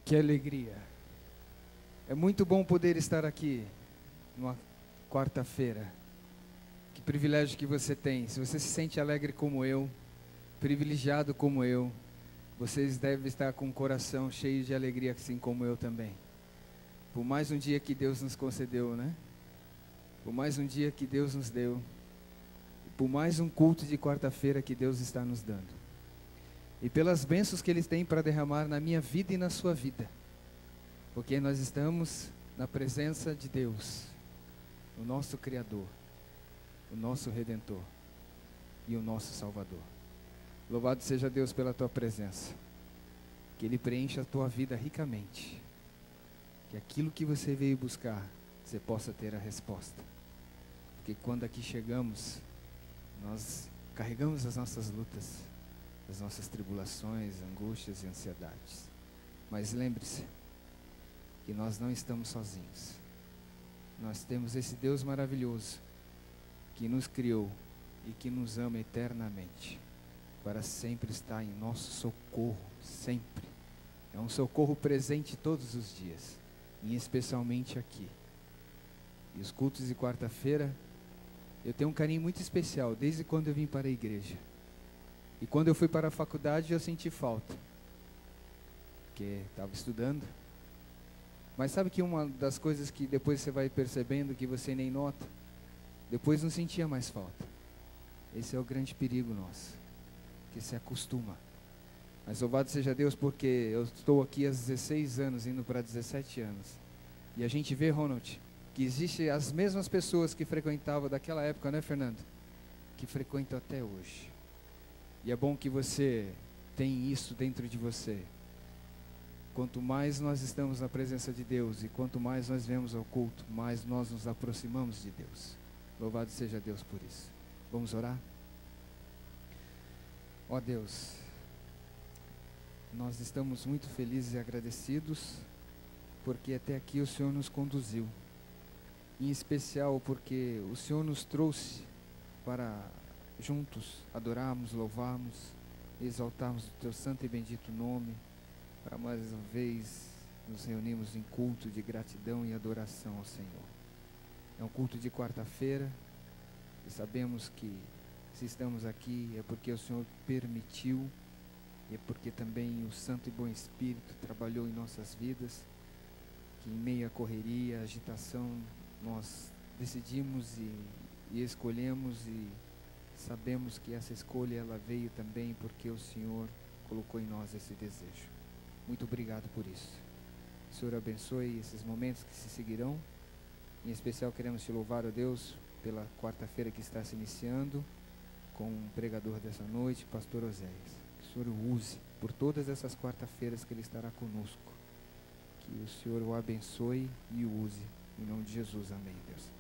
Que alegria. É muito bom poder estar aqui numa quarta-feira. Que privilégio que você tem. Se você se sente alegre como eu, privilegiado como eu, vocês devem estar com o coração cheio de alegria, assim como eu também. Por mais um dia que Deus nos concedeu, né? Por mais um dia que Deus nos deu. Por mais um culto de quarta-feira que Deus está nos dando. E pelas bênçãos que Ele tem para derramar na minha vida e na sua vida. Porque nós estamos na presença de Deus, o nosso Criador, o nosso Redentor e o nosso Salvador. Louvado seja Deus pela tua presença. Que Ele preencha a tua vida ricamente. Que aquilo que você veio buscar, você possa ter a resposta. Porque quando aqui chegamos, nós carregamos as nossas lutas, as nossas tribulações, angústias e ansiedades. Mas lembre-se que nós não estamos sozinhos. Nós temos esse Deus maravilhoso que nos criou e que nos ama eternamente, para sempre estar em nosso socorro, sempre. É um socorro presente todos os dias, e especialmente aqui. E os cultos de quarta-feira, eu tenho um carinho muito especial, desde quando eu vim para a igreja. E quando eu fui para a faculdade, eu senti falta, porque estava estudando. Mas sabe que uma das coisas que depois você vai percebendo, que você nem nota, depois não sentia mais falta. Esse é o grande perigo nosso, que se acostuma. Mas louvado seja Deus, porque eu estou aqui há 16 anos, indo para 17 anos. E a gente vê, Ronald, que existem as mesmas pessoas que frequentavam daquela época, né, Fernando? Que frequentam até hoje. E é bom que você tem isso dentro de você. Quanto mais nós estamos na presença de Deus e quanto mais nós vemos ao culto, mais nós nos aproximamos de Deus. Louvado seja Deus por isso. Vamos orar? Ó Deus, nós estamos muito felizes e agradecidos porque até aqui o Senhor nos conduziu. Em especial porque o Senhor nos trouxe para juntos adorarmos, louvarmos, exaltarmos o Teu santo e bendito nome, para mais uma vez nos reunirmos em culto de gratidão e adoração ao Senhor. É um culto de quarta-feira e sabemos que se estamos aqui é porque o Senhor permitiu e é porque também o Santo e Bom Espírito trabalhou em nossas vidas, que em meio à correria, à agitação, nós decidimos e escolhemos e sabemos que essa escolha ela veio também porque o Senhor colocou em nós esse desejo. Muito obrigado por isso. O Senhor abençoe esses momentos que se seguirão. Em especial queremos te louvar, ó Deus, pela quarta-feira que está se iniciando, com o pregador dessa noite, pastor Oséias. Que o Senhor o use por todas essas quarta-feiras que ele estará conosco. Que o Senhor o abençoe e o use. Em nome de Jesus, amém, Deus.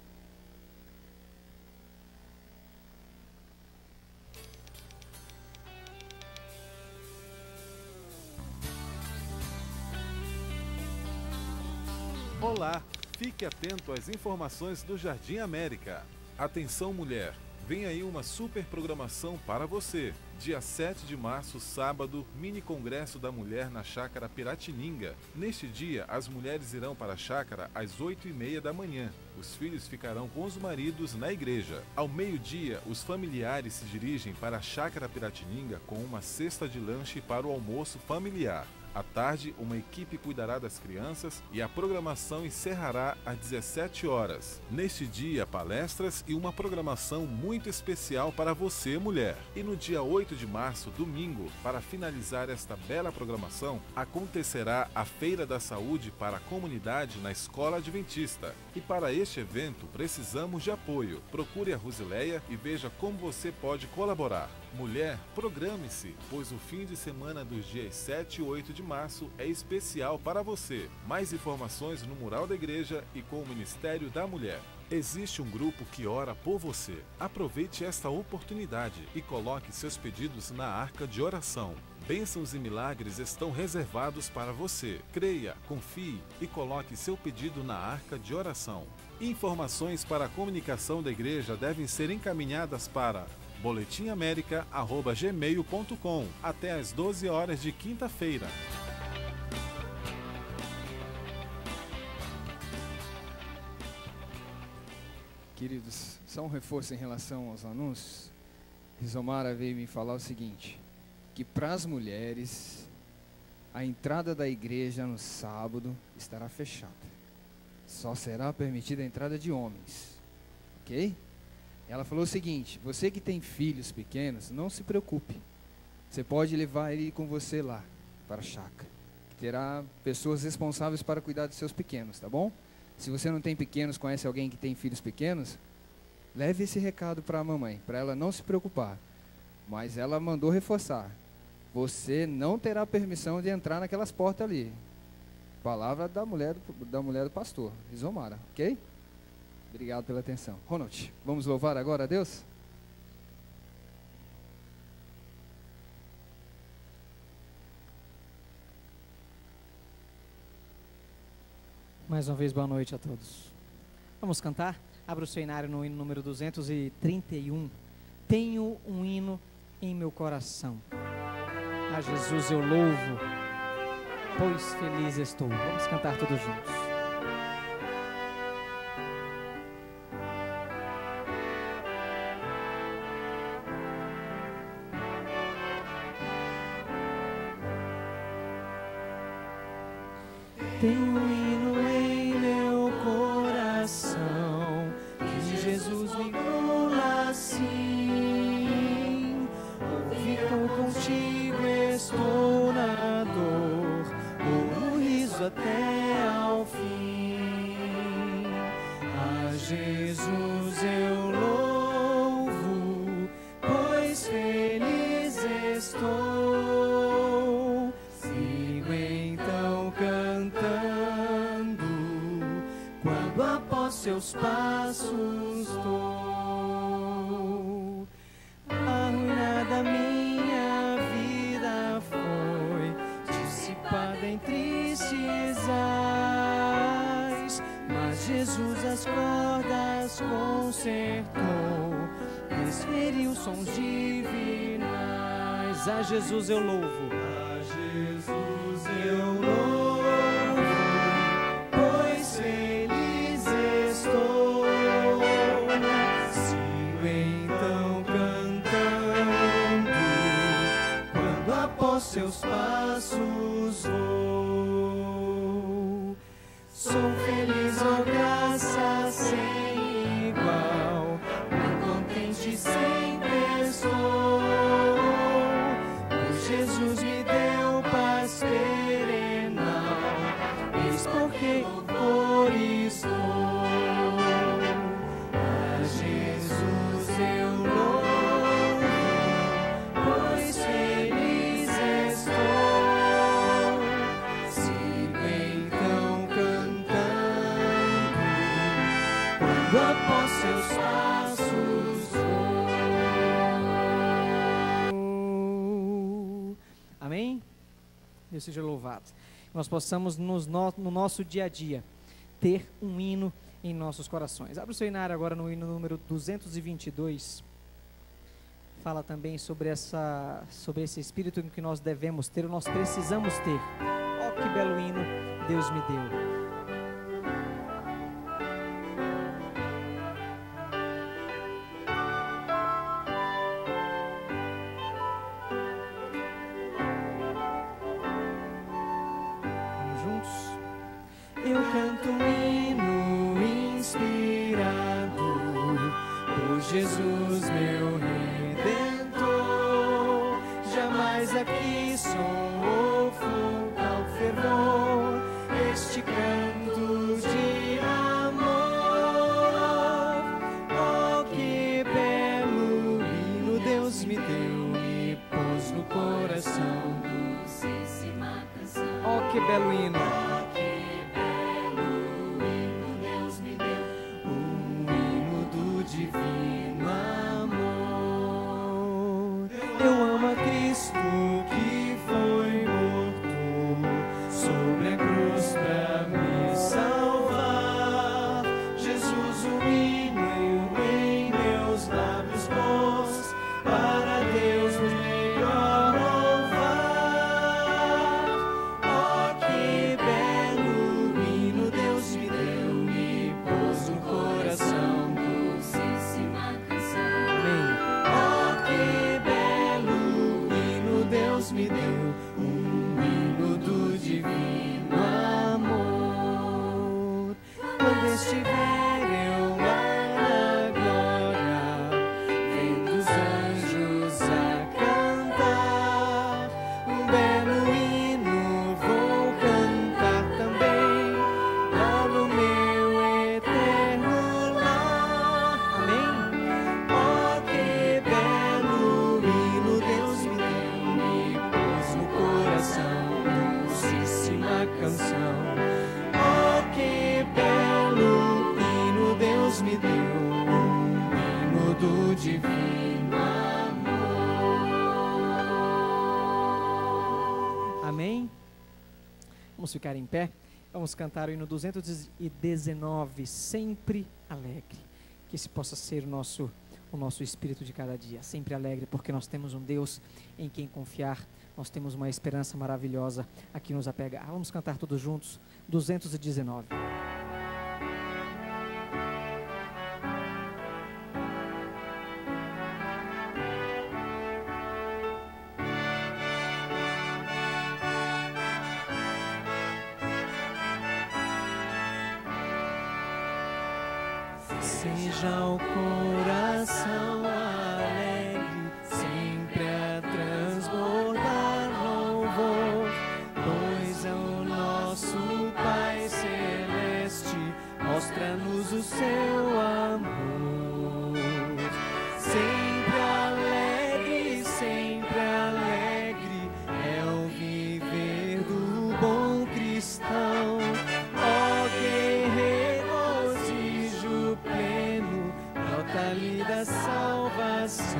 Olá, fique atento às informações do Jardim América. Atenção mulher, vem aí uma super programação para você. Dia 7 de março, sábado, mini congresso da mulher na Chácara Piratininga. Neste dia, as mulheres irão para a chácara às 8h30 da manhã. Os filhos ficarão com os maridos na igreja. Ao meio-dia, os familiares se dirigem para a Chácara Piratininga com uma cesta de lanche para o almoço familiar. À tarde, uma equipe cuidará das crianças e a programação encerrará às 17 horas. Neste dia, palestras e uma programação muito especial para você, mulher. E no dia 8 de março, domingo, para finalizar esta bela programação, acontecerá a Feira da Saúde para a comunidade na Escola Adventista. E para este evento, precisamos de apoio. Procure a Rusileia e veja como você pode colaborar. Mulher, programe-se, pois o fim de semana dos dias 7 e 8 de março é especial para você. Mais informações no mural da igreja e com o Ministério da Mulher. Existe um grupo que ora por você. Aproveite esta oportunidade e coloque seus pedidos na arca de oração. Bênçãos e milagres estão reservados para você. Creia, confie e coloque seu pedido na arca de oração. Informações para a comunicação da igreja devem ser encaminhadas para boletimamerica@gmail.com até às 12 horas de quinta-feira. Queridos, só um reforço em relação aos anúncios. Rizomara veio me falar o seguinte, que para as mulheres, a entrada da igreja no sábado estará fechada. Só será permitida a entrada de homens. Ok? Ela falou o seguinte, você que tem filhos pequenos, não se preocupe. Você pode levar ele com você lá, para a chácara. Terá pessoas responsáveis para cuidar dos seus pequenos, tá bom? Se você não tem pequenos, conhece alguém que tem filhos pequenos, leve esse recado para a mamãe, para ela não se preocupar. Mas ela mandou reforçar. Você não terá permissão de entrar naquelas portas ali. Palavra da mulher do pastor, Rizomara, ok? Obrigado pela atenção. Ronald, vamos louvar agora a Deus? Mais uma vez, boa noite a todos. Vamos cantar? Abra o seu inário no hino número 231. Tenho um hino em meu coração. A Jesus eu louvo, pois feliz estou. Vamos cantar todos juntos. Tenho um hino em meu coração, que Jesus me engula assim. Vivo contigo, estou na dor, o riso até ao fim. A Jesus eu louvo, pois feliz estou. Sigo então cantando, quando após seus passos dou. Arruinada minha vida foi, dissipada em tristes ais, mas Jesus as cordas consertou, desferiu sons divinais. A Jesus eu louvo, a Jesus eu louvo, pois feliz estou. Sigo então cantando, quando após seus passos vou. Sou feliz, ó graça sem igual, bem contente sempre estou, pois Jesus me deu paz perenal, eis porque louvor estou. A Jesus eu louvo, pois feliz estou. Sigo então cantando, quando após seus passos vou. Amém? Deus seja louvado. Nós possamos no nosso dia a dia ter um hino em nossos corações. Abra o seu inário agora no hino número 222. Fala também sobre esse espírito que nós devemos ter, nós precisamos ter. Ó, que belo hino Deus me deu. Eu canto um hino inspirado por Jesus, meu Redentor. Jamais aqui som ou fulgor fervor, este canto de amor. Oh, que belo hino Deus me deu, me pôs no coração. Oh, que belo hino. Divino amor, eu amo a Cristo que foi morto sobre a cruz pra me salvar. Jesus, o hino em meus lábios pôs, para Deus melhor louvar. Oh, que belo esta canção. Oh, que belo hino Deus me deu, hino do divino amor. Amém? Vamos ficar em pé. Vamos cantar o hino 219, sempre alegre. Que esse possa ser o nosso espírito de cada dia, sempre alegre, porque nós temos um Deus em quem confiar, nós temos uma esperança maravilhosa a que nos apegar. Vamos cantar todos juntos, 219. Seja o coração alegre, sempre a transbordar louvor, pois é o nosso Pai Celeste, mostra-nos o seu amor. Sempre alegre, é o viver do bom cristão. Ó, que regozijo pleno, brota-lhe da salvação.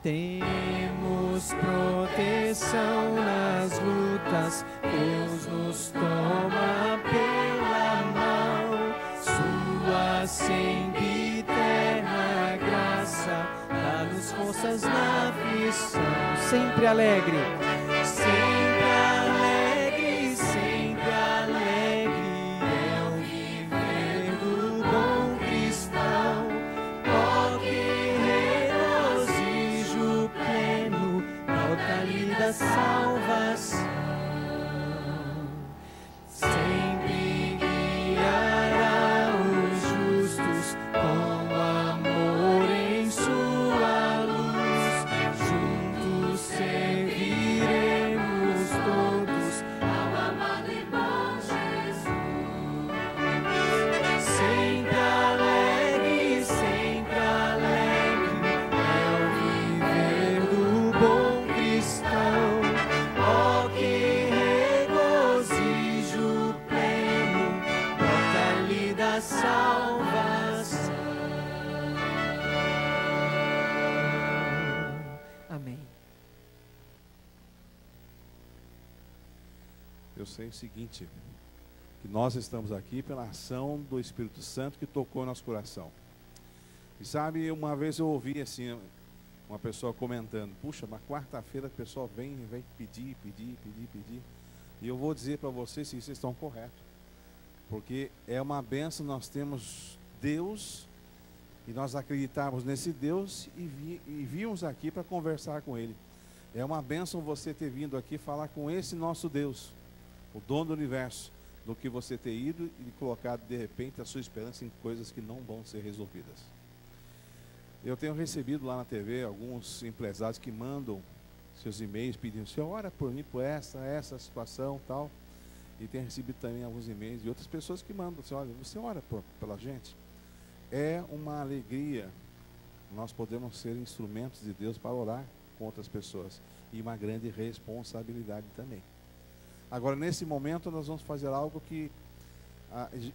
Temos proteção nas lutas, Deus nos toma pela mão, sua sempiterna graça dá-nos forças na aflição. Sempre alegre, é o viver do bom cristão. Ó, que regozijo pleno, brota-lhe da salvação. Sempre guiará os justos com amor em sua luz. Juntos serviremos todos ao amado e bom Jesus. Sempre alegre, é o viver do bom cristão. Ó, que regozijo pleno, brota-lhe da salvação. Amém. Eu sei o seguinte, que nós estamos aqui pela ação do Espírito Santo que tocou nosso coração. E sabe, uma vez eu ouvi assim, uma pessoa comentando, puxa, na quarta-feira a pessoa vem pedir. E eu vou dizer para vocês se vocês estão corretos. Porque é uma bênção, nós temos Deus, e nós acreditamos nesse Deus e vimos aqui para conversar com Ele. É uma bênção você ter vindo aqui falar com esse nosso Deus, o dono do universo, do que você ter ido e colocado de repente a sua esperança em coisas que não vão ser resolvidas. Eu tenho recebido lá na TV alguns empresários que mandam seus e-mails pedindo, você ora por mim por essa situação tal. E tenho recebido também alguns e-mails de outras pessoas que mandam, olha, você ora pela gente? É uma alegria nós podemos ser instrumentos de Deus para orar com outras pessoas. E uma grande responsabilidade também. Agora, nesse momento, nós vamos fazer algo que,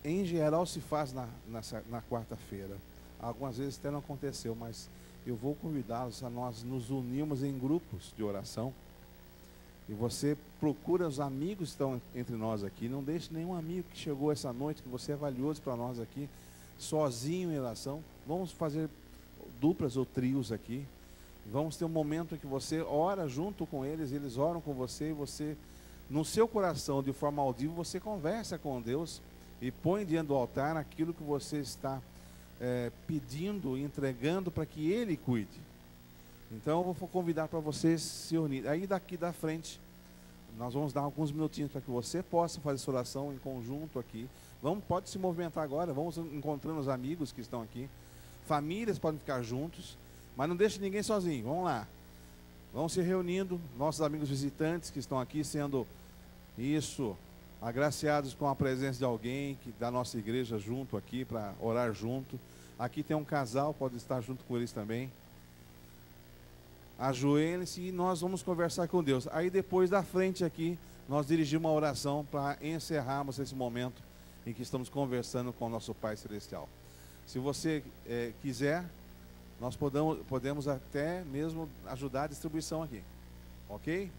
em geral, se faz na quarta-feira. Algumas vezes até não aconteceu, mas eu vou convidá-los a nós nos unirmos em grupos de oração. E você procura os amigos que estão entre nós aqui. Não deixe nenhum amigo que chegou essa noite, que você é valioso para nós aqui, sozinho em oração. Vamos fazer duplas ou trios aqui. Vamos ter um momento em que você ora junto com eles, eles oram com você, e você, no seu coração, de forma audível, você conversa com Deus e põe diante do altar aquilo que você está pedindo, entregando para que Ele cuide. Então eu vou convidar para vocês se unirem. Aí daqui da frente, nós vamos dar alguns minutinhos para que você possa fazer essa oração em conjunto aqui. Pode se movimentar agora, vamos encontrando os amigos que estão aqui. Famílias podem ficar juntos, mas não deixe ninguém sozinho, vamos lá. Vamos se reunindo, nossos amigos visitantes que estão aqui sendo, agraciados com a presença de alguém da nossa igreja junto aqui, para orar junto. Aqui tem um casal, pode estar junto com eles também. Ajoelhem-se e nós vamos conversar com Deus. Aí depois da frente aqui, nós dirigimos uma oração para encerrarmos esse momento em que estamos conversando com o nosso Pai Celestial. Se você quiser, nós podemos até mesmo ajudar a distribuição aqui, ok?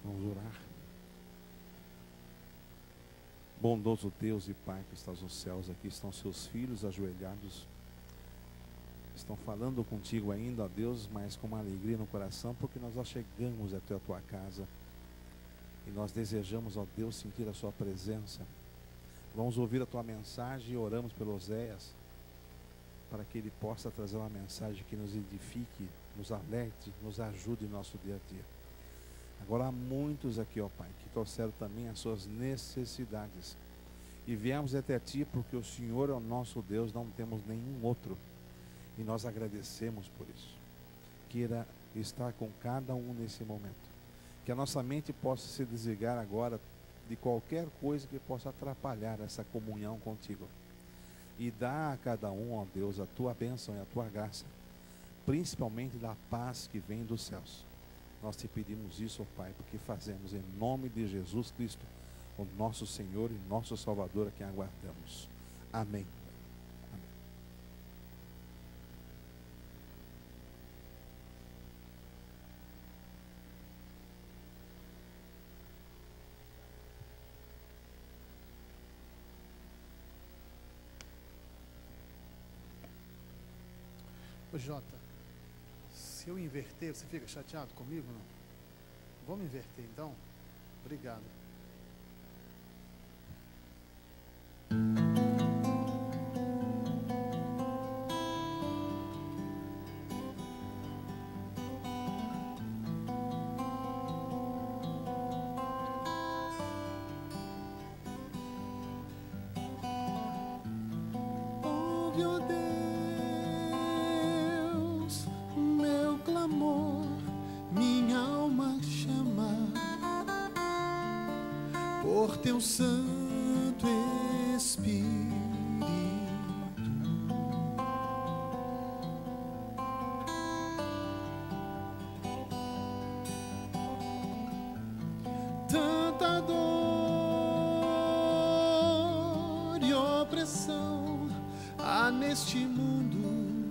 Vamos orar. Bondoso Deus e Pai que estás nos céus, aqui estão seus filhos ajoelhados, estão falando contigo ainda, ó Deus, mas com uma alegria no coração, porque nós chegamos até a tua casa e nós desejamos, ó Deus, sentir a sua presença. Vamos ouvir a tua mensagem e oramos pelo Oséias, para que ele possa trazer uma mensagem que nos edifique, nos alerte, nos ajude em nosso dia a dia. Agora há muitos aqui, ó Pai, que trouxeram também as suas necessidades. E viemos até Ti porque o Senhor é o nosso Deus, não temos nenhum outro. E nós agradecemos por isso. Queira estar com cada um nesse momento. Que a nossa mente possa se desligar agora de qualquer coisa que possa atrapalhar essa comunhão contigo. E dá a cada um, ó Deus, a Tua bênção e a Tua graça, principalmente da paz que vem dos céus. Nós te pedimos isso, ó Pai, porque fazemos em nome de Jesus Cristo, o nosso Senhor e nosso Salvador, a quem aguardamos. Amém. Amém. Ô Jota, se eu inverter, você fica chateado comigo, não? Vamos inverter então? Obrigado. Ouve, ó Deus, o meu clamor, minha alma chama por teu Santo Espírito. Tanta dor e opressão há neste mundo,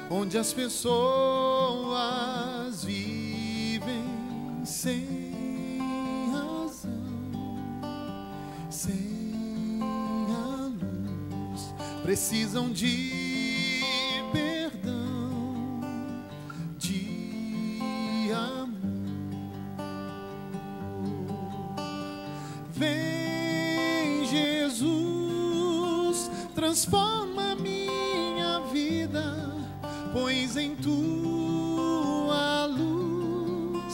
onde as pessoas vivem sem razão, sem a luz, precisam de perdão, de amor. Vem, Jesus, transforma minha vida, pois em tua luz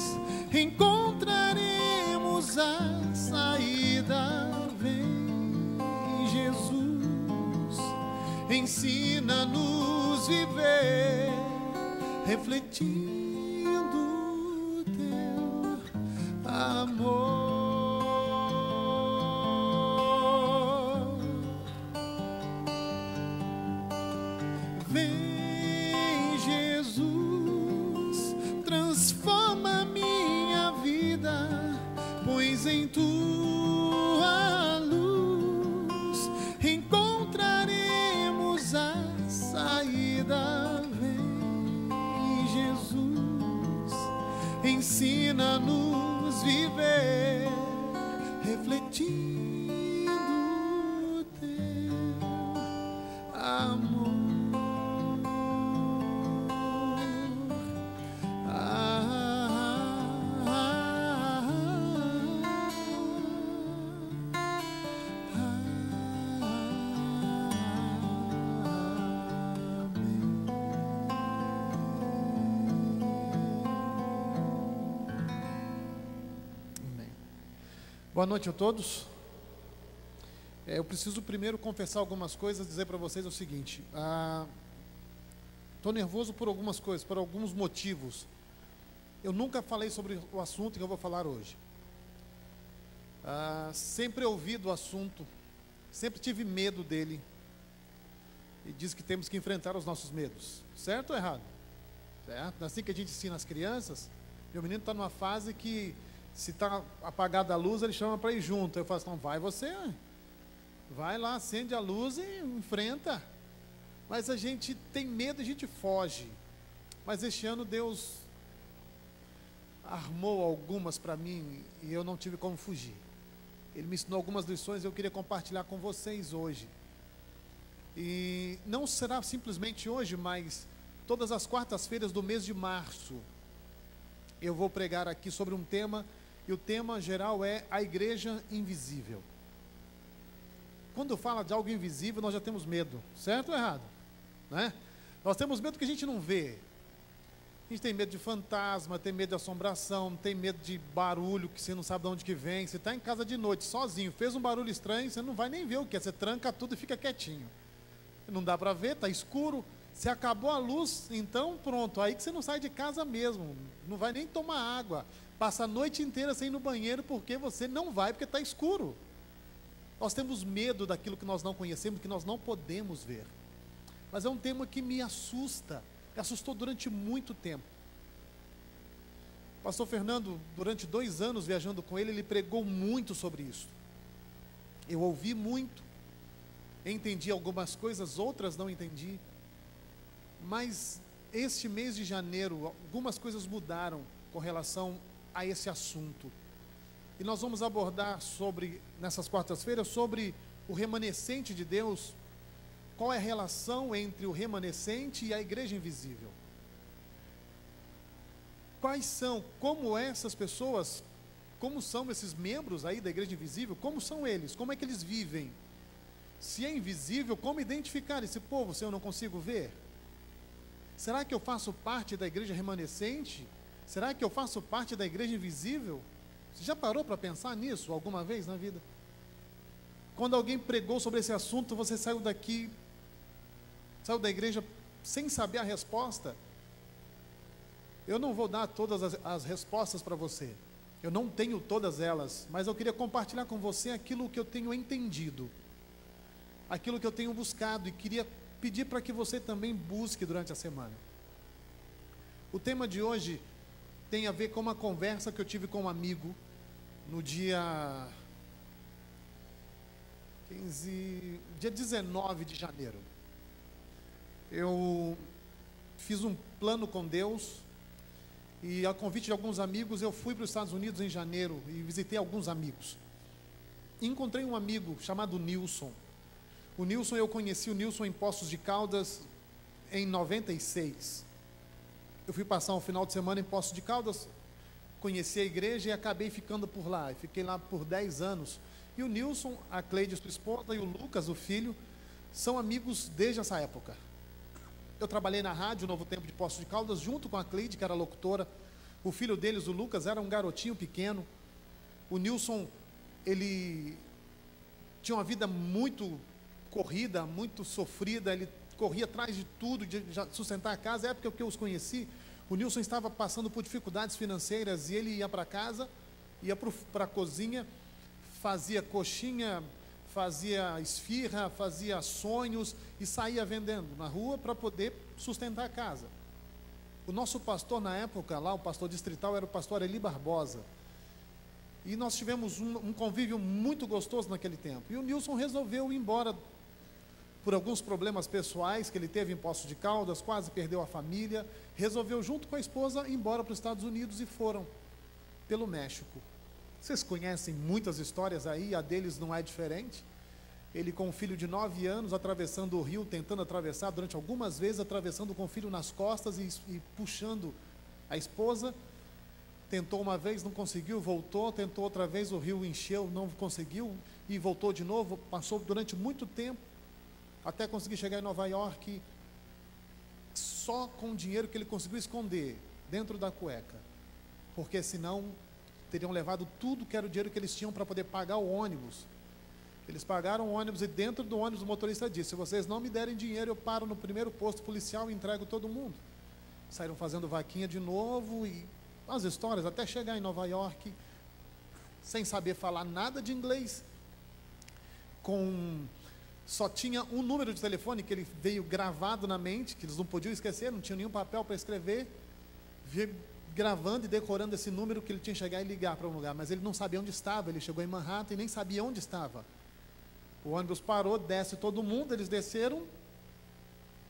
encontraremos a saída. Vem, Jesus, ensina-nos viver, refletindo teu amor. Vem, Jesus, transforma minha vida, pois em tua luz encontraremos a saída. Vem, Jesus, ensina-nos viver, refletindo teu amor. Boa noite a todos. Eu preciso primeiro confessar algumas coisas, dizer para vocês o seguinte: estou nervoso por algumas coisas, por alguns motivos. Eu nunca falei sobre o assunto que eu vou falar hoje. Sempre ouvi do assunto, sempre tive medo dele, e diz que temos que enfrentar os nossos medos. Certo ou errado? Certo? Assim que a gente ensina as crianças. Meu menino está numa fase que, se está apagada a luz, ele chama para ir junto. Eu falo assim: não, vai você, vai lá, acende a luz e enfrenta. Mas a gente tem medo, a gente foge. Mas este ano Deus armou algumas para mim e eu não tive como fugir. Ele me ensinou algumas lições e eu queria compartilhar com vocês hoje. E não será simplesmente hoje, mas todas as quartas-feiras do mês de março eu vou pregar aqui sobre um tema, e o tema geral é a igreja invisível. quando fala de algo invisível, nós já temos medo, certo ou errado? Né? Nós temos medo que a gente não vê. A gente tem medo de fantasma, tem medo de assombração, tem medo de barulho que você não sabe de onde que vem. Você está em casa de noite, sozinho, fez um barulho estranho, você não vai nem ver o que é. Você tranca tudo e fica quietinho. Não dá para ver, está escuro. Se acabou a luz, então pronto, aí que você não sai de casa mesmo. Não vai nem tomar água. Passa a noite inteira sem ir no banheiro porque você não vai, porque está escuro. Nós temos medo daquilo que nós não conhecemos, que nós não podemos ver. Mas é um tema que me assusta. Me assustou durante muito tempo. O pastor Fernando, durante 2 anos viajando com ele pregou muito sobre isso. Eu ouvi muito, entendi algumas coisas, outras não entendi. Mas este mês de janeiro, algumas coisas mudaram com relação a esse assunto. E nós vamos abordar nessas quartas-feiras, sobre o remanescente de Deus. Qual é a relação entre o remanescente e a igreja invisível? Quais são, como essas pessoas, como são esses membros aí da igreja invisível, como são eles, como é que eles vivem? Se é invisível, como identificar esse povo se eu não consigo ver? Será que eu faço parte da igreja remanescente? Será que eu faço parte da igreja invisível? Você já parou para pensar nisso alguma vez na vida? Quando alguém pregou sobre esse assunto, você saiu da igreja sem saber a resposta? Eu não vou dar todas as respostas para você. Eu não tenho todas elas, mas eu queria compartilhar com você aquilo que eu tenho entendido, aquilo que eu tenho buscado, e queria pedir para que você também busque durante a semana. O tema de hoje tem a ver com uma conversa que eu tive com um amigo no dia 19 de janeiro. Eu fiz um plano com Deus e, a convite de alguns amigos, eu fui para os Estados Unidos em janeiro e visitei alguns amigos. E encontrei um amigo chamado Nilson. O Nilson, eu conheci o Nilson em Poços de Caldas em 96. Eu fui passar um final de semana em Poços de Caldas, conheci a igreja e acabei ficando por lá. Fiquei lá por 10 anos. E o Nilson, a Cleide, sua esposa, e o Lucas, o filho, são amigos desde essa época. Eu trabalhei na rádio Novo Tempo de Poços de Caldas, junto com a Cleide, que era locutora. O filho deles, o Lucas, era um garotinho pequeno. O Nilson, ele tinha uma vida muito corrida, muito sofrida. Ele corria atrás de tudo, de sustentar a casa. Na época que eu os conheci, o Nilson estava passando por dificuldades financeiras e ele ia para casa, ia para a cozinha, fazia coxinha, fazia esfirra, fazia sonhos e saía vendendo na rua para poder sustentar a casa. O nosso pastor na época, lá o pastor distrital, era o pastor Eli Barbosa. E nós tivemos um convívio muito gostoso naquele tempo. E o Nilson resolveu ir embora por alguns problemas pessoais que ele teve em Poços de Caldas, quase perdeu a família, resolveu junto com a esposa ir embora para os Estados Unidos e foram pelo México. Vocês conhecem muitas histórias aí, a deles não é diferente. Ele com um filho de 9 anos, atravessando o rio, tentando atravessar, durante algumas vezes, atravessando com o filho nas costas e puxando a esposa. Tentou uma vez, não conseguiu, voltou, tentou outra vez, o rio encheu, não conseguiu, e voltou de novo, passou durante muito tempo, até conseguir chegar em Nova York, só com o dinheiro que ele conseguiu esconder dentro da cueca, porque senão teriam levado tudo que era o dinheiro que eles tinham para poder pagar o ônibus. Eles pagaram o ônibus e dentro do ônibus o motorista disse: se vocês não me derem dinheiro, eu paro no primeiro posto policial e entrego todo mundo. Saíram fazendo vaquinha de novo e as histórias, até chegar em Nova York, sem saber falar nada de inglês, só tinha um número de telefone que ele veio gravado na mente, que eles não podiam esquecer, não tinha nenhum papel para escrever, veio gravando e decorando esse número que ele tinha que chegar e ligar para um lugar, mas ele não sabia onde estava. Ele chegou em Manhattan e nem sabia onde estava. O ônibus parou, desce todo mundo, eles desceram,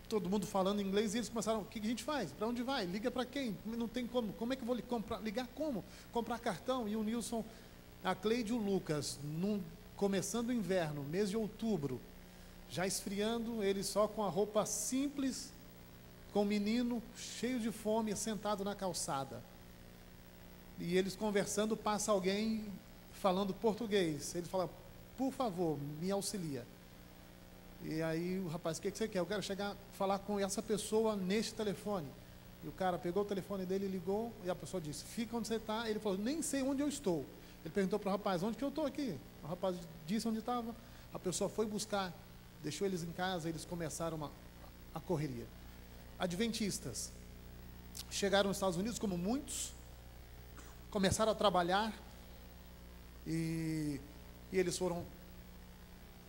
todo mundo falando inglês, e eles começaram: o que a gente faz? Para onde vai? Liga para quem? Não tem como é que eu vou ligar como? Comprar cartão? E o Nilson, a Cleide e o Lucas, começando o inverno, mês de outubro, já esfriando, ele só com a roupa simples, com o menino cheio de fome, sentado na calçada. E eles conversando, passa alguém falando português. Ele fala: por favor, me auxilia. E aí o rapaz, o que você quer? Eu quero chegar, falar com essa pessoa neste telefone. E o cara pegou o telefone dele, ligou, e a pessoa disse, fica onde você está. Ele falou, nem sei onde eu estou. Ele perguntou para o rapaz, onde que eu estou aqui? O rapaz disse onde estava. A pessoa foi buscar, deixou eles em casa, eles começaram a correria. Adventistas chegaram nos Estados Unidos, como muitos, começaram a trabalhar, e eles foram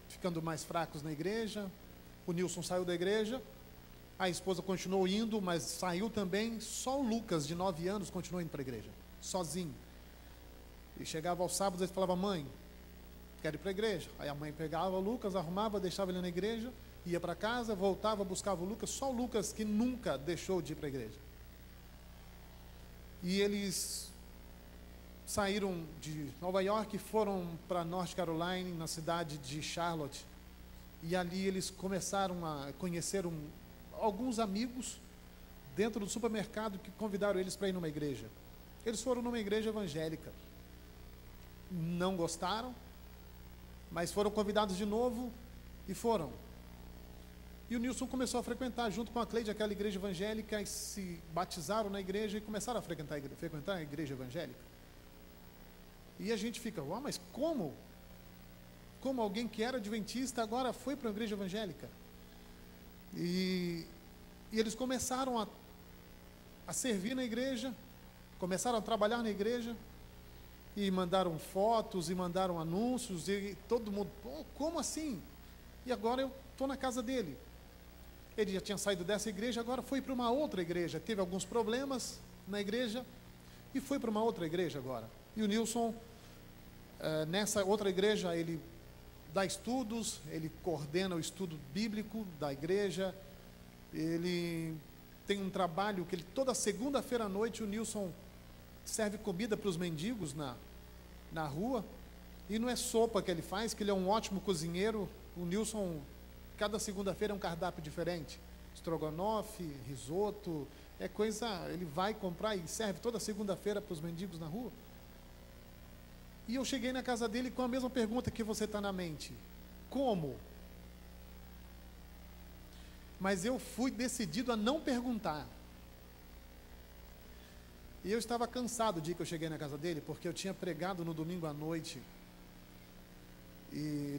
ficando mais fracos na igreja. O Nilson saiu da igreja, a esposa continuou indo, mas saiu também. Só o Lucas, de 9 anos, continuou indo para a igreja, sozinho. E chegava aos sábados, ele falava, mãe, quero ir para a igreja. Aí a mãe pegava o Lucas, arrumava, deixava ele na igreja, ia para casa, voltava, buscava o Lucas. Só o Lucas que nunca deixou de ir para a igreja. E eles saíram de Nova York e foram para North Carolina, na cidade de Charlotte. E ali eles começaram a conhecer alguns amigos dentro do supermercado que convidaram eles para ir numa igreja. Eles foram numa igreja evangélica. Não gostaram, mas foram convidados de novo e foram. E o Nilson começou a frequentar junto com a Cleide aquela igreja evangélica, e se batizaram na igreja e começaram a frequentar a igreja evangélica. E a gente fica, mas como? Como alguém que era adventista agora foi para a igreja evangélica? E eles começaram a servir na igreja, começaram a trabalhar na igreja, e mandaram fotos, e mandaram anúncios, e todo mundo, como assim? E agora eu estou na casa dele. Ele já tinha saído dessa igreja, agora foi para uma outra igreja, teve alguns problemas na igreja, e foi para uma outra igreja agora. E o Nilson, nessa outra igreja, ele dá estudos, ele coordena o estudo bíblico da igreja, ele tem um trabalho que toda segunda-feira à noite o Nilson serve comida para os mendigos na rua, e não é sopa que ele faz, que ele é um ótimo cozinheiro. O Nilson, cada segunda-feira é um cardápio diferente, estrogonofe, risoto, ele vai comprar e serve toda segunda-feira para os mendigos na rua. E eu cheguei na casa dele com a mesma pergunta que você está na mente, como? Mas eu fui decidido a não perguntar. E eu estava cansado o dia que eu cheguei na casa dele, porque eu tinha pregado no domingo à noite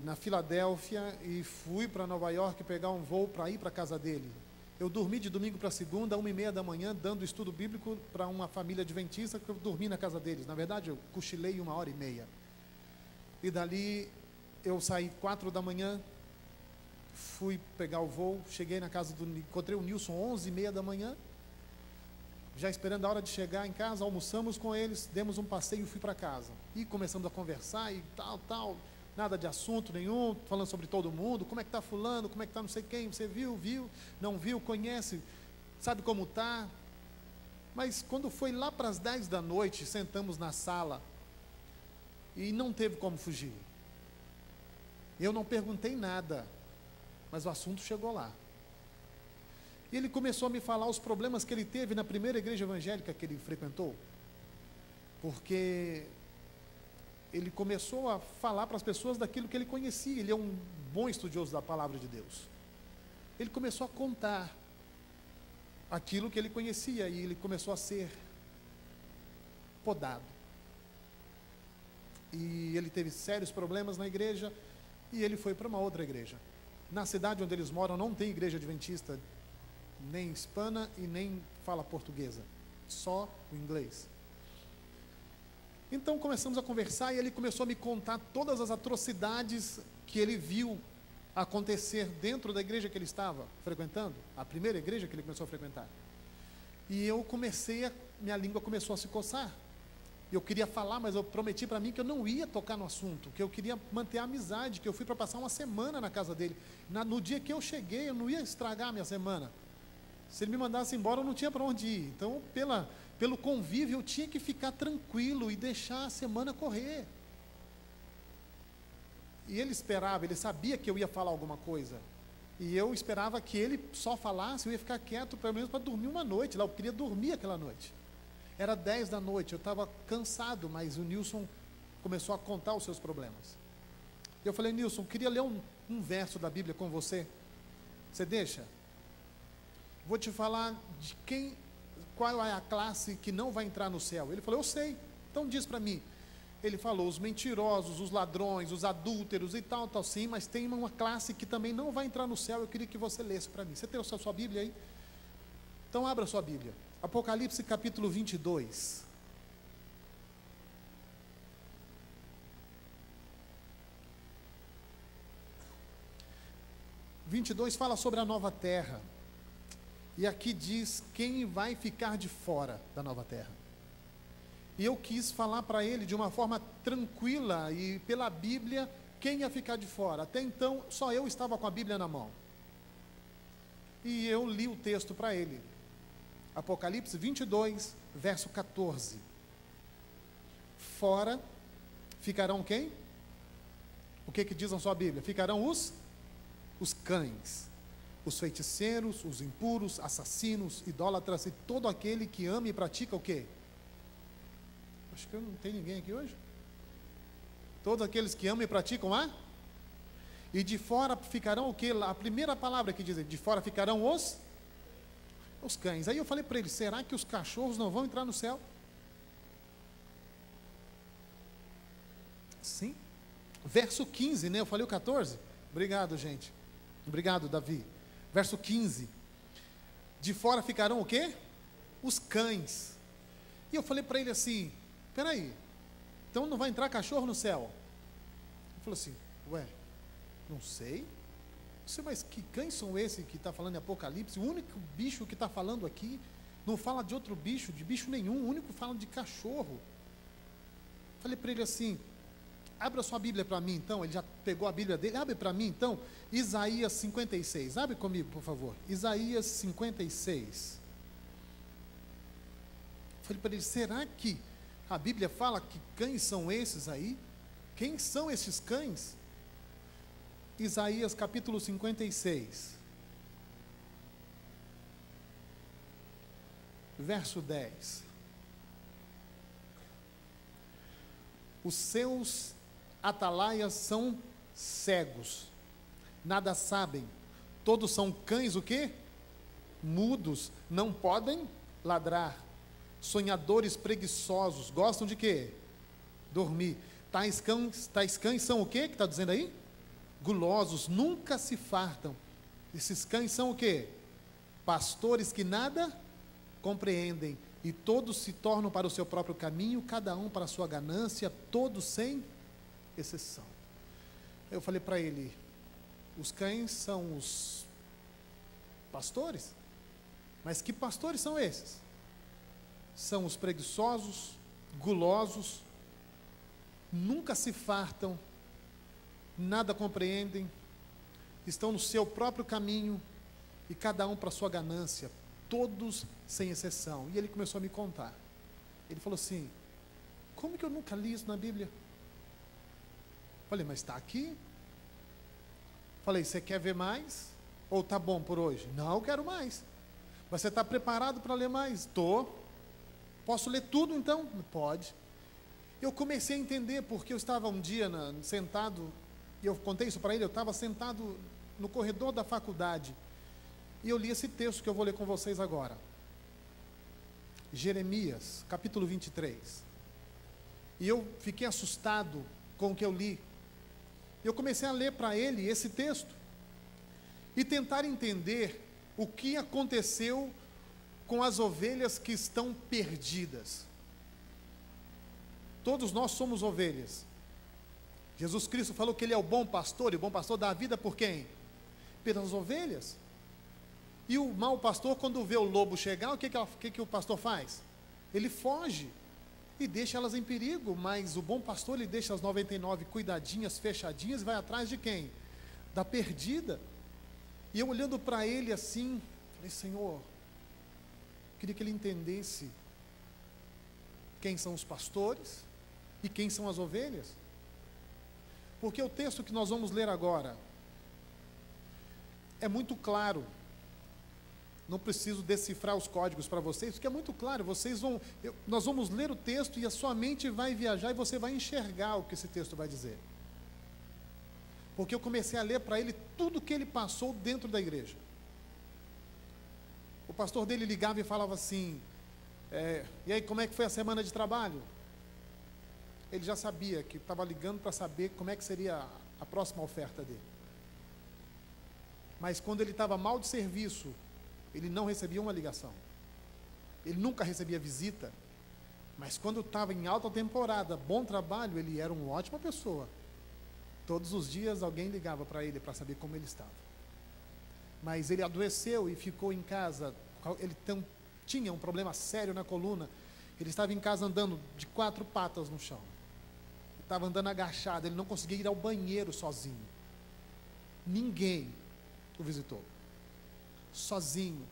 na Filadélfia, e fui para Nova York pegar um voo para ir para a casa dele. Eu dormi de domingo para segunda, 1h30 da manhã, dando estudo bíblico para uma família adventista, que eu dormi na casa deles. Na verdade, eu cochilei 1h30. E dali, eu saí 4 da manhã, fui pegar o voo, cheguei na casa encontrei o Nilson 11h30 da manhã, já esperando a hora de chegar em casa, almoçamos com eles, demos um passeio e fui para casa. E começamos a conversar e tal, nada de assunto nenhum, falando sobre todo mundo, como é que está fulano, como é que está não sei quem, você viu, não viu, conhece, sabe como está. Mas quando foi lá para as 10 da noite, sentamos na sala e não teve como fugir. Eu não perguntei nada, mas o assunto chegou lá. E ele começou a me falar os problemas que ele teve na primeira igreja evangélica que ele frequentou. Porque ele começou a falar para as pessoas daquilo que ele conhecia. Ele é um bom estudioso da palavra de Deus. Ele começou a contar aquilo que ele conhecia, e ele começou a ser podado. E ele teve sérios problemas na igreja, e ele foi para uma outra igreja. Na cidade onde eles moram não tem igreja adventista, nem hispana e nem fala portuguesa, só o inglês. Então começamos a conversar, e ele começou a me contar todas as atrocidades que ele viu acontecer dentro da igreja que ele estava frequentando, a primeira igreja que ele começou a frequentar. E eu minha língua começou a se coçar. Eu queria falar, mas eu prometi para mim que eu não ia tocar no assunto, que eu queria manter a amizade, que eu fui para passar uma semana na casa dele. No dia que eu cheguei, eu não ia estragar a minha semana. Se ele me mandasse embora, eu não tinha para onde ir. Então, pelo convívio, eu tinha que ficar tranquilo e deixar a semana correr. E ele sabia que eu ia falar alguma coisa. E eu esperava que ele só falasse, eu ia ficar quieto, pelo menos para dormir uma noite lá. Eu queria dormir aquela noite. Era 10 da noite, eu estava cansado, mas o Nilson começou a contar os seus problemas. Eu falei, Nilson, queria ler um verso da Bíblia com você. Você deixa? Vou te falar de qual é a classe que não vai entrar no céu. Ele falou, eu sei, então diz para mim. Ele falou, os mentirosos, os ladrões, os adúlteros e tal, sim, mas tem uma classe que também não vai entrar no céu. Eu queria que você lesse para mim. Você tem a sua Bíblia aí? Então abra a sua Bíblia. Apocalipse capítulo 22. Fala sobre a nova terra. E aqui diz quem vai ficar de fora da nova terra. E eu quis falar para ele de uma forma tranquila e pela Bíblia quem ia ficar de fora. Até então, só eu estava com a Bíblia na mão. E eu li o texto para ele. Apocalipse 22, verso 14. Fora ficarão quem? O que diz na sua Bíblia? Ficarão os cães, os feiticeiros, os impuros, assassinos, idólatras e todo aquele que ama e pratica o quê? Acho que não tem ninguém aqui hoje. Todos aqueles que amam e praticam e de fora ficarão o quê? A primeira palavra que diz, de fora ficarão os cães. Aí eu falei para ele, será que os cachorros não vão entrar no céu? Sim. Verso 15, né? Eu falei o 14? Obrigado, gente. Obrigado, Davi. Verso 15. De fora ficarão o quê? Os cães. E eu falei para ele assim, peraí, então não vai entrar cachorro no céu? Ele falou assim, ué, não sei. Mas que cães são esses que está falando em Apocalipse? O único bicho que está falando aqui, não fala de outro bicho, de bicho nenhum, o único fala de cachorro. Falei para ele assim, abra sua Bíblia para mim então, ele já pegou a Bíblia dele, abre para mim então, Isaías 56, abre comigo por favor, Isaías 56. Falei para ele, será que a Bíblia fala que cães são esses aí? Quem são esses cães? Isaías capítulo 56, verso 10. Os seus atalaias são cegos, nada sabem, todos são cães o quê? Mudos, não podem ladrar, sonhadores preguiçosos, gostam de quê? Dormir. Tais cães são o quê que está dizendo aí? Gulosos, nunca se fartam. Esses cães são o quê? Pastores que nada compreendem, e todos se tornam para o seu próprio caminho, cada um para a sua ganância, todos sem exceção. Eu falei para ele, os cães são os pastores, mas que pastores são esses? São os preguiçosos, gulosos, nunca se fartam, nada compreendem, estão no seu próprio caminho, e cada um para a sua ganância, todos sem exceção. E ele começou a me contar. Ele falou assim, como que eu nunca li isso na Bíblia? Falei, mas está aqui. Falei, você quer ver mais? Ou está bom por hoje? Não, eu quero mais. Mas você está preparado para ler mais? Estou. Posso ler tudo então? Pode. Eu comecei a entender, porque eu estava um dia sentado, e eu contei isso para ele, eu estava sentado no corredor da faculdade, e eu li esse texto que eu vou ler com vocês agora. Jeremias, capítulo 23. E eu fiquei assustado com o que eu li. Eu comecei a ler para ele esse texto, e tentar entender o que aconteceu com as ovelhas que estão perdidas. Todos nós somos ovelhas. Jesus Cristo falou que Ele é o bom pastor, e o bom pastor dá a vida por quem? Pelas ovelhas. E o mau pastor, quando vê o lobo chegar, o que o pastor faz? Ele foge e deixa elas em perigo, mas o bom pastor, ele deixa as 99 cuidadinhas, fechadinhas, e vai atrás de quem? Da perdida. E eu olhando para ele assim, falei, Senhor, queria que ele entendesse quem são os pastores e quem são as ovelhas. Porque o texto que nós vamos ler agora é muito claro. Não preciso decifrar os códigos para vocês, porque é muito claro. Nós vamos ler o texto e a sua mente vai viajar e você vai enxergar o que esse texto vai dizer. porque eu comecei a ler para ele tudo que ele passou dentro da igreja. O pastor dele ligava e falava assim, e aí, como é que foi a semana de trabalho? Ele já sabia que estava ligando para saber como é que seria a próxima oferta dele. Mas quando ele estava mal de serviço, ele não recebia uma ligação. Ele nunca recebia visita. Mas quando estava em alta temporada, bom trabalho, ele era uma ótima pessoa. Todos os dias alguém ligava para ele para saber como ele estava. Mas ele adoeceu e ficou em casa. Ele tinha um problema sério na coluna. Ele estava em casa andando de 4 patas no chão. Estava andando agachado, ele não conseguia ir ao banheiro sozinho. Ninguém o visitou. Sozinho,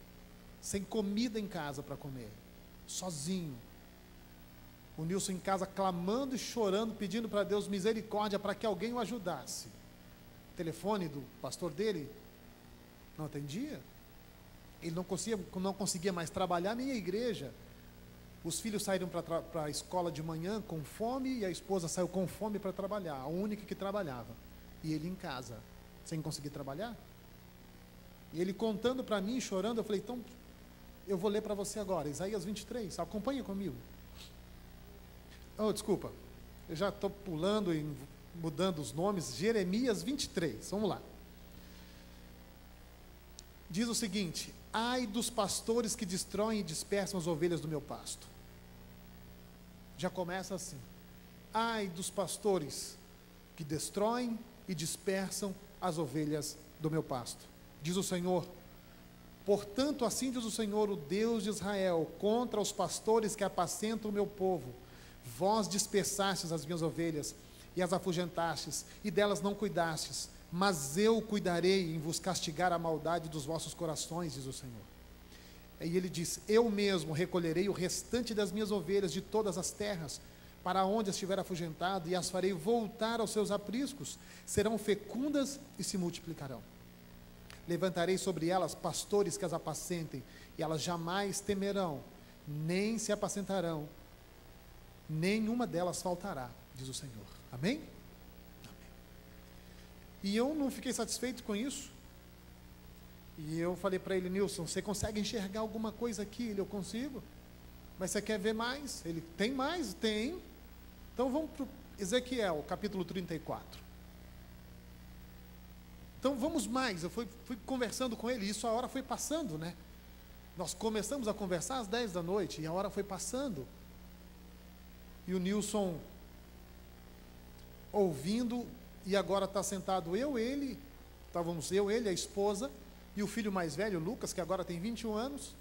sem comida em casa para comer. Sozinho. O Nilson em casa clamando e chorando, pedindo para Deus misericórdia para que alguém o ajudasse. O telefone do pastor dele não atendia. Ele não conseguia mais trabalhar nem a igreja. Os filhos saíram para a escola de manhã com fome e a esposa saiu com fome para trabalhar, a única que trabalhava. E ele em casa, sem conseguir trabalhar. E ele contando para mim, chorando, eu falei, então, eu vou ler para você agora, Isaías 23, acompanha comigo. Oh, desculpa, eu já estou pulando e mudando os nomes, Jeremias 23, vamos lá. Diz o seguinte, ai dos pastores que destroem e dispersam as ovelhas do meu pasto. Já começa assim, ai dos pastores que destroem e dispersam as ovelhas do meu pasto. Diz o Senhor, portanto assim diz o Senhor, o Deus de Israel, contra os pastores que apacentam o meu povo, vós dispersastes as minhas ovelhas e as afugentastes, e delas não cuidastes, mas eu cuidarei em vos castigar a maldade dos vossos corações, diz o Senhor. E ele diz, eu mesmo recolherei o restante das minhas ovelhas de todas as terras, para onde estiver afugentado, e as farei voltar aos seus apriscos, serão fecundas e se multiplicarão. Levantarei sobre elas pastores que as apacentem, e elas jamais temerão, nem se apacentarão, nenhuma delas faltará, diz o Senhor. Amém? Amém. E eu não fiquei satisfeito com isso. E eu falei para ele, Nilson, você consegue enxergar alguma coisa aqui? Ele, eu consigo. Mas você quer ver mais? Ele, tem mais? Tem. Então vamos para Ezequiel, capítulo 34. Então vamos mais. Eu fui conversando com ele, e isso a hora foi passando, né? Nós começamos a conversar às 10 da noite, e a hora foi passando. E o Nilson ouvindo, e agora está sentado ele, a esposa, e o filho mais velho, Lucas, que agora tem 21 anos.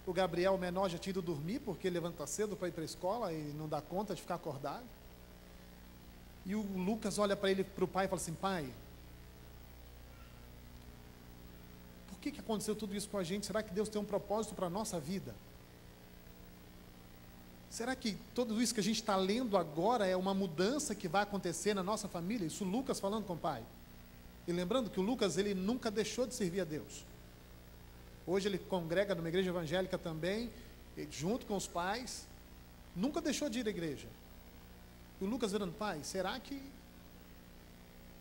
O Gabriel, o menor, já tinha ido dormir, porque levanta cedo para ir para a escola, e não dá conta de ficar acordado. E o Lucas olha para o pai e fala assim, pai, por que aconteceu tudo isso com a gente? Será que Deus tem um propósito para a nossa vida? Será que tudo isso que a gente está lendo agora é uma mudança que vai acontecer na nossa família? Isso Lucas falando com o pai. E lembrando que o Lucas, ele nunca deixou de servir a Deus. Hoje ele congrega numa igreja evangélica também, junto com os pais. Nunca deixou de ir à igreja. E o Lucas virando, pai, será que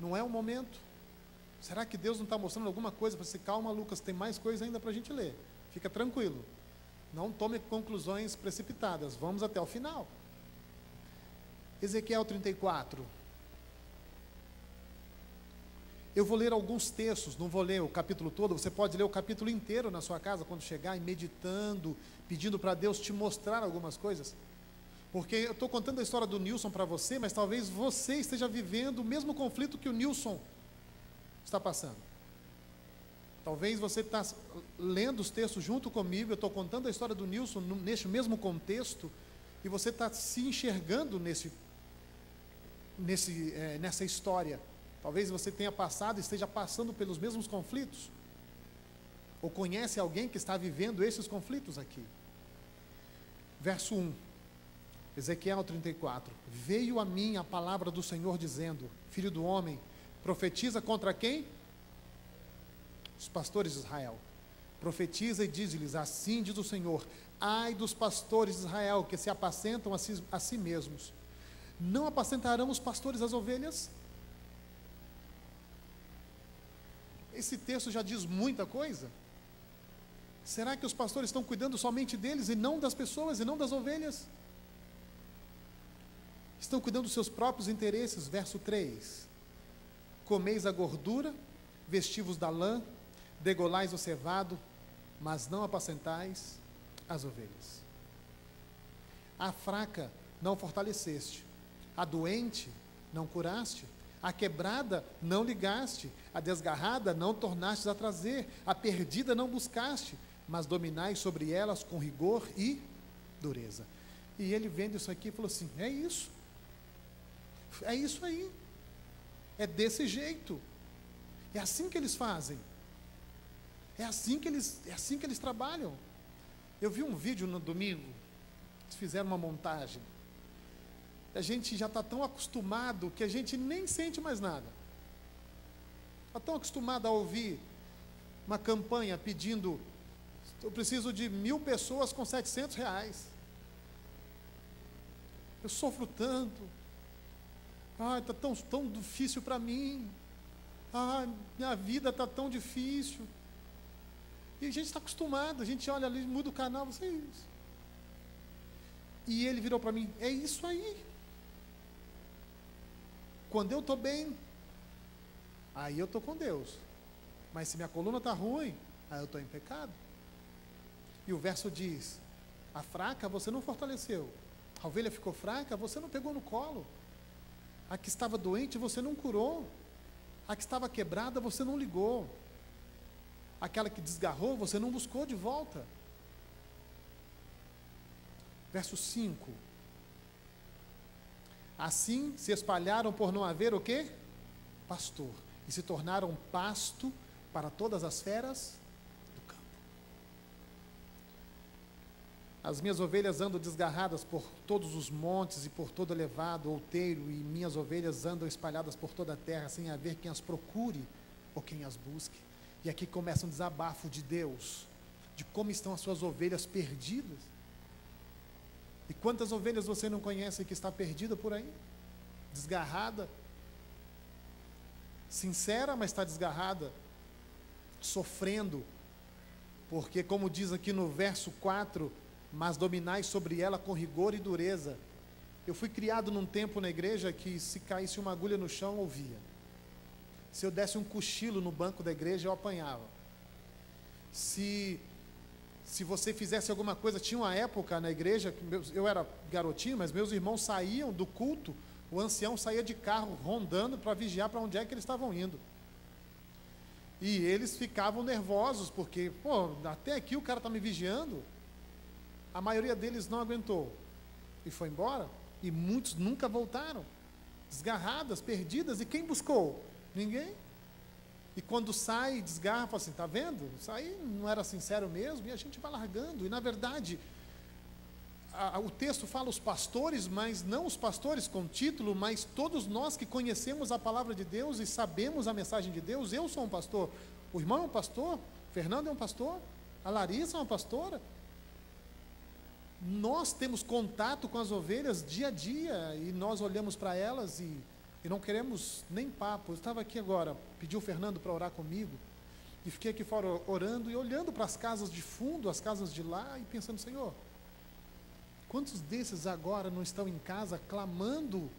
não é o momento? Será que Deus não está mostrando alguma coisa para você? Calma, Lucas, tem mais coisa ainda para a gente ler. Fica tranquilo. Não tome conclusões precipitadas. Vamos até o final. Ezequiel 34. Eu vou ler alguns textos, não vou ler o capítulo todo. Você pode ler o capítulo inteiro na sua casa, quando chegar, e meditando, pedindo para Deus te mostrar algumas coisas. Porque eu estou contando a história do Nilson para você, mas talvez você esteja vivendo o mesmo conflito que o Nilson está passando. Talvez você está lendo os textos junto comigo, eu estou contando a história do Nilson neste mesmo contexto, e você está se enxergando nessa história. Talvez você tenha passado e esteja passando pelos mesmos conflitos, ou conhece alguém que está vivendo esses conflitos aqui. Verso 1, Ezequiel 34. Veio a mim a palavra do Senhor dizendo, filho do homem, profetiza contra quem? Os pastores de Israel. Profetiza e diz-lhes, assim diz o Senhor, ai dos pastores de Israel que se apacentam a si mesmos. Não apacentarão os pastores as ovelhas? esse texto já diz muita coisa? Será que os pastores estão cuidando somente deles e não das pessoas e não das ovelhas? Estão cuidando dos seus próprios interesses. Verso 3: comeis a gordura, vestivos da lã, degolais o cevado, mas não apacentais as ovelhas. A fraca não fortaleceste, a doente não curaste, a quebrada não ligaste, a desgarrada não tornastes a trazer, a perdida não buscaste, mas dominais sobre elas com rigor e dureza. E ele vendo isso aqui e falou assim: é isso aí, é desse jeito, é assim que eles fazem, é assim que eles trabalham. Eu vi um vídeo no domingo, eles fizeram uma montagem, a gente já está tão acostumado que a gente nem sente mais nada, está tão acostumado a ouvir uma campanha pedindo: eu preciso de 1.000 pessoas com R$700, eu sofro tanto, está tão difícil para mim, minha vida está tão difícil. E a gente está acostumado, a gente olha ali, muda o canal, você é isso. E ele virou para mim: é isso aí. Quando eu estou bem, aí eu estou com Deus. Mas se minha coluna está ruim, aí eu estou em pecado. E o verso diz: a fraca você não fortaleceu, a ovelha ficou fraca, você não pegou no colo, a que estava doente você não curou, a que estava quebrada você não ligou, aquela que desgarrou você não buscou de volta. Verso 5: assim se espalharam por não haver o quê? Pastor, e se tornaram pasto para todas as feras do campo. As minhas ovelhas andam desgarradas por todos os montes e por todo elevado outeiro, e minhas ovelhas andam espalhadas por toda a terra, sem haver quem as procure ou quem as busque. E aqui começa um desabafo de Deus, de como estão as suas ovelhas perdidas. E quantas ovelhas você não conhece que está perdida por aí? Desgarrada, sincera, mas está desgarrada, sofrendo, porque como diz aqui no verso 4, mas dominais sobre ela com rigor e dureza. Eu fui criado num tempo na igreja que se caísse uma agulha no chão, eu ouvia. Se eu desse um cochilo no banco da igreja, eu apanhava. Se você fizesse alguma coisa, tinha uma época na igreja, que eu era garotinho, mas meus irmãos saíam do culto, o ancião saía de carro, rondando para vigiar para onde é que eles estavam indo. E eles ficavam nervosos, porque, até aqui o cara está me vigiando. A maioria deles não aguentou e foi embora, e muitos nunca voltaram, desgarradas, perdidas. E quem buscou? Ninguém. E quando sai, desgarra, fala assim: está vendo? Isso aí não era sincero mesmo, e a gente vai largando. E na verdade, o texto fala os pastores, mas não os pastores com título, mas todos nós que conhecemos a palavra de Deus e sabemos a mensagem de Deus. Eu sou um pastor, o irmão é um pastor, o Fernando é um pastor, a Larissa é uma pastora. Nós temos contato com as ovelhas dia a dia, e nós olhamos para elas e não queremos nem papo. Eu estava aqui agora, pedi o Fernando para orar comigo, e fiquei aqui fora orando e olhando para as casas de fundo, as casas de lá, e pensando: Senhor, quantos desses agora não estão em casa clamando?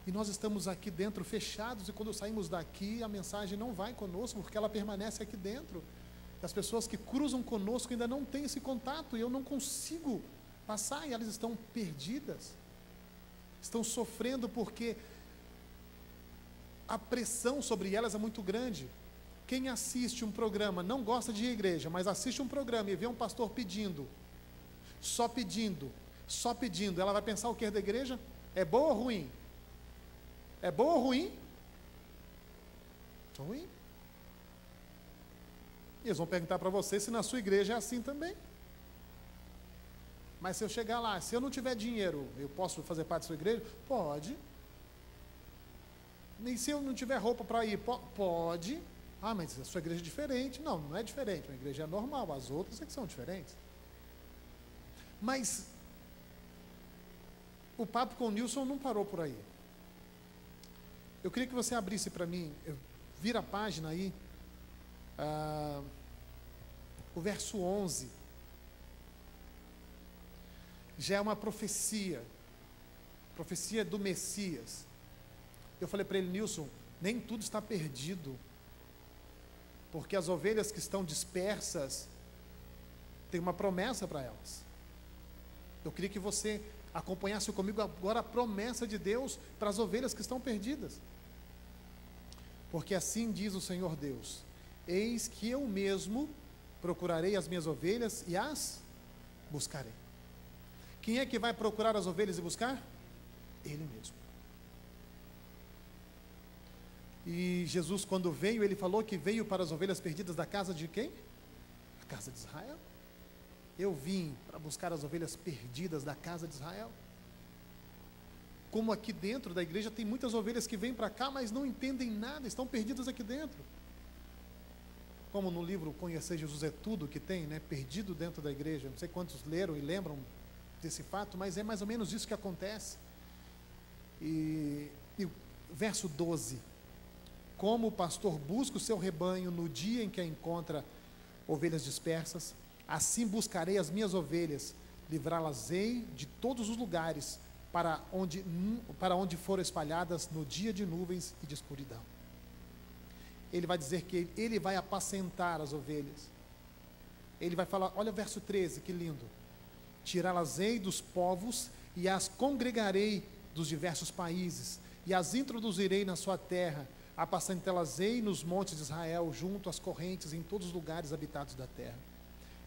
E nós estamos aqui dentro fechados, e quando saímos daqui, a mensagem não vai conosco, porque ela permanece aqui dentro. As pessoas que cruzam conosco ainda não têm esse contato, e eu não consigo passar, e elas estão perdidas, estão sofrendo porque a pressão sobre elas é muito grande. Quem assiste um programa, não gosta de ir à igreja, mas assiste um programa e vê um pastor pedindo, só pedindo, ela vai pensar o que da igreja? É boa ou ruim? É boa ou ruim? Ruim. E eles vão perguntar para você se na sua igreja é assim também. Mas se eu chegar lá, se eu não tiver dinheiro, eu posso fazer parte da sua igreja? Pode. E se eu não tiver roupa para ir? Pode. Ah, mas a sua igreja é diferente. Não, não é diferente. Uma igreja é normal, as outras é que são diferentes. Mas o papo com o Nilson não parou por aí. Eu queria que você abrisse para mim, vira a página aí, o verso 11, já é uma profecia do Messias. Eu falei para ele: Nilson, nem tudo está perdido, porque as ovelhas que estão dispersas, tem uma promessa para elas. Eu queria que você acompanhasse comigo agora a promessa de Deus para as ovelhas que estão perdidas. Porque assim diz o Senhor Deus: eis que eu mesmo procurarei as minhas ovelhas e as buscarei. Quem é que vai procurar as ovelhas e buscar? Ele mesmo. E Jesus, quando veio, ele falou que veio para as ovelhas perdidas da casa de quem? A casa de Israel. Eu vim para buscar as ovelhas perdidas da casa de Israel. Como aqui dentro da igreja tem muitas ovelhas que vêm para cá, mas não entendem nada, estão perdidas aqui dentro. Como no livro Conhecer Jesus é Tudo, que tem, né, perdido dentro da igreja. Não sei quantos leram e lembram desse fato, mas é mais ou menos isso que acontece. E o verso 12: como o pastor busca o seu rebanho no dia em que encontra ovelhas dispersas, assim buscarei as minhas ovelhas, livrá-las-ei de todos os lugares para onde foram espalhadas no dia de nuvens e de escuridão. Ele vai dizer que ele vai apacentar as ovelhas. Ele vai falar, olha o verso 13, que lindo: tirá-las-ei dos povos e as congregarei dos diversos países, e as introduzirei na sua terra, apacentá-las-ei nos montes de Israel, junto às correntes, em todos os lugares habitados da terra.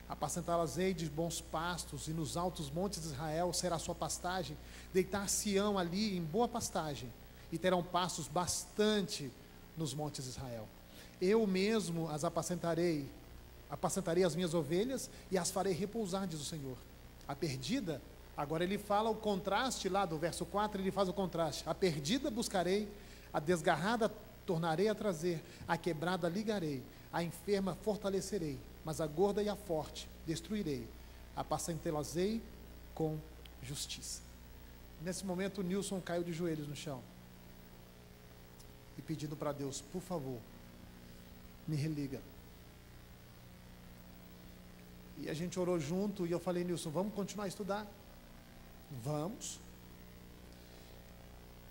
Apacentá-las-ei de bons pastos, e nos altos montes de Israel será a sua pastagem. Deitar-se-ão ali em boa pastagem, e terão pastos bastante nos montes de Israel. Eu mesmo as apacentarei as minhas ovelhas, e as farei repousar, diz o Senhor. A perdida, agora ele fala o contraste lá do verso 4, ele faz o contraste: a perdida buscarei, a desgarrada tornarei a trazer, a quebrada ligarei, a enferma fortalecerei, mas a gorda e a forte destruirei, apacentá-las-ei com justiça. Nesse momento o Nilson caiu de joelhos no chão e pedindo para Deus: por favor, me religa. E a gente orou junto, e eu falei: Nilson, vamos continuar a estudar? Vamos.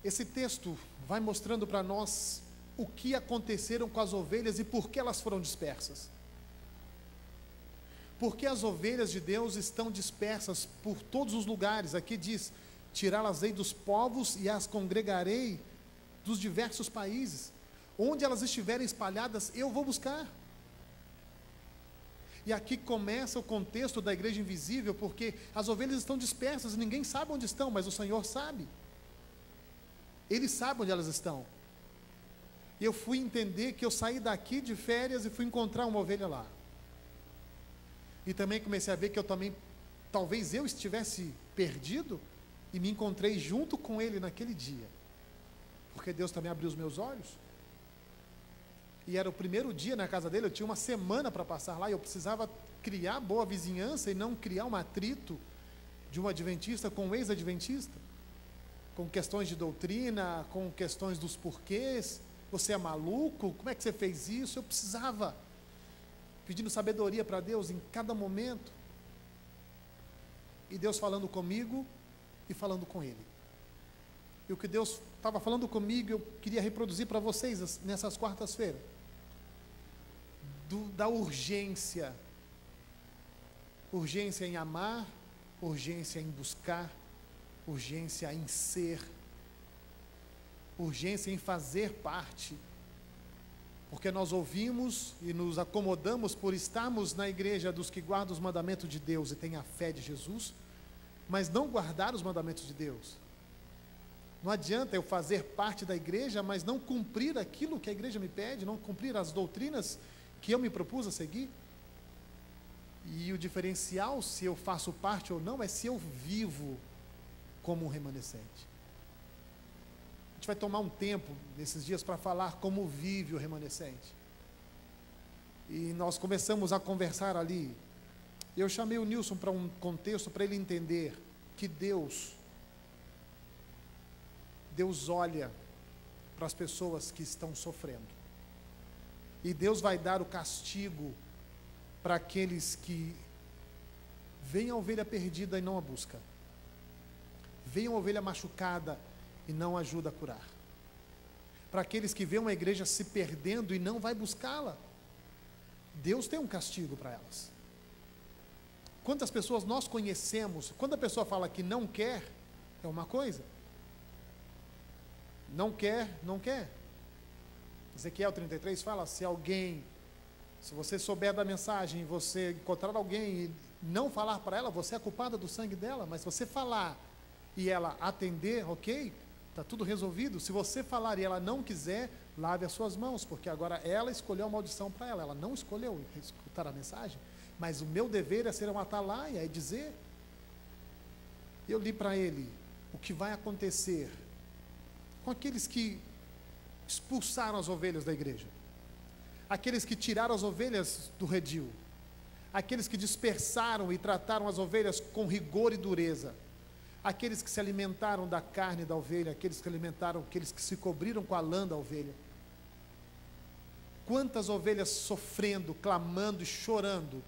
Esse texto vai mostrando para nós o que aconteceram com as ovelhas e por que elas foram dispersas. Porque as ovelhas de Deus estão dispersas por todos os lugares. Aqui diz: tirá-las-ei dos povos e as congregarei dos diversos países. Onde elas estiverem espalhadas, eu vou buscar. E aqui começa o contexto da igreja invisível, porque as ovelhas estão dispersas, ninguém sabe onde estão, mas o Senhor sabe. Ele sabe onde elas estão. E eu fui entender que eu saí daqui de férias e fui encontrar uma ovelha lá. E também comecei a ver que talvez eu estivesse perdido, e me encontrei junto com ele naquele dia. Porque Deus também abriu os meus olhos. E era o primeiro dia na casa dele, eu tinha uma semana para passar lá, e eu precisava criar boa vizinhança e não criar um atrito de um adventista com um ex-adventista, com questões de doutrina, com questões dos porquês. Você é maluco? Como é que você fez isso? Eu precisava, pedindo sabedoria para Deus em cada momento, e Deus falando comigo e falando com ele. E o que Deus estava falando comigo, eu queria reproduzir para vocês nessas quartas-feiras. Da urgência. Urgência em amar, urgência em buscar, urgência em ser, urgência em fazer parte. Porque nós ouvimos e nos acomodamos por estarmos na igreja dos que guardam os mandamentos de Deus e têm a fé de Jesus, mas não guardar os mandamentos de Deus. Não adianta eu fazer parte da igreja, mas não cumprir aquilo que a igreja me pede, não cumprir as doutrinas que eu me propus a seguir. E o diferencial, se eu faço parte ou não, é se eu vivo como um remanescente. A gente vai tomar um tempo nesses dias para falar como vive o remanescente. E nós começamos a conversar ali. Eu chamei o Nilson para um contexto para ele entender que Deus olha para as pessoas que estão sofrendo. E Deus vai dar o castigo para aqueles que veem a ovelha perdida e não a busca. Veem a ovelha machucada e não ajuda a curar. Para aqueles que veem uma igreja se perdendo e não vai buscá-la. Deus tem um castigo para elas. Quantas pessoas nós conhecemos, quando a pessoa fala que não quer, é uma coisa. Não quer, não quer. Ezequiel 33 fala, se você souber da mensagem, você encontrar alguém e não falar para ela, você é culpada do sangue dela, mas se você falar e ela atender, ok, está tudo resolvido. Se você falar e ela não quiser, lave as suas mãos, porque agora ela escolheu a maldição para ela não escolheu escutar a mensagem, mas o meu dever é ser um atalaia, é dizer. Eu li para ele o que vai acontecer com aqueles que expulsaram as ovelhas da igreja, aqueles que tiraram as ovelhas do redil, aqueles que dispersaram e trataram as ovelhas com rigor e dureza, aqueles que se alimentaram da carne da ovelha, aqueles que se cobriram com a lã da ovelha. Quantas ovelhas sofrendo, clamando e chorando,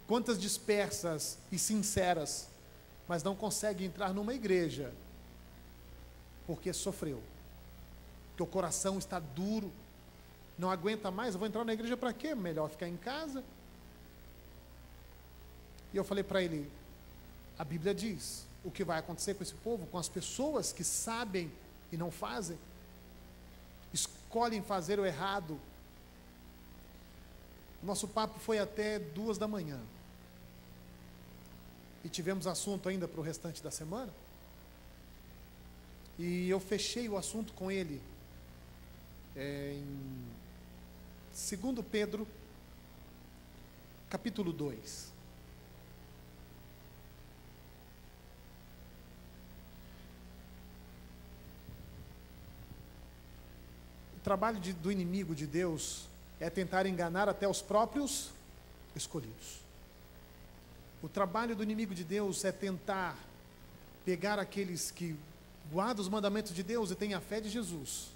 quantas dispersas e sinceras, mas não conseguem entrar numa igreja, porque sofreu, porque o coração está duro, não aguenta mais. Eu vou entrar na igreja para quê? Melhor ficar em casa. E eu falei para ele, a Bíblia diz o que vai acontecer com esse povo, com as pessoas que sabem e não fazem, escolhem fazer o errado. Nosso papo foi até 2 da manhã, e tivemos assunto ainda para o restante da semana, e eu fechei o assunto com ele em 2 Pedro capítulo 2. O trabalho do inimigo de Deus é tentar enganar até os próprios escolhidos. O trabalho do inimigo de Deus é tentar pegar aqueles que guardam os mandamentos de Deus e têm a fé de Jesus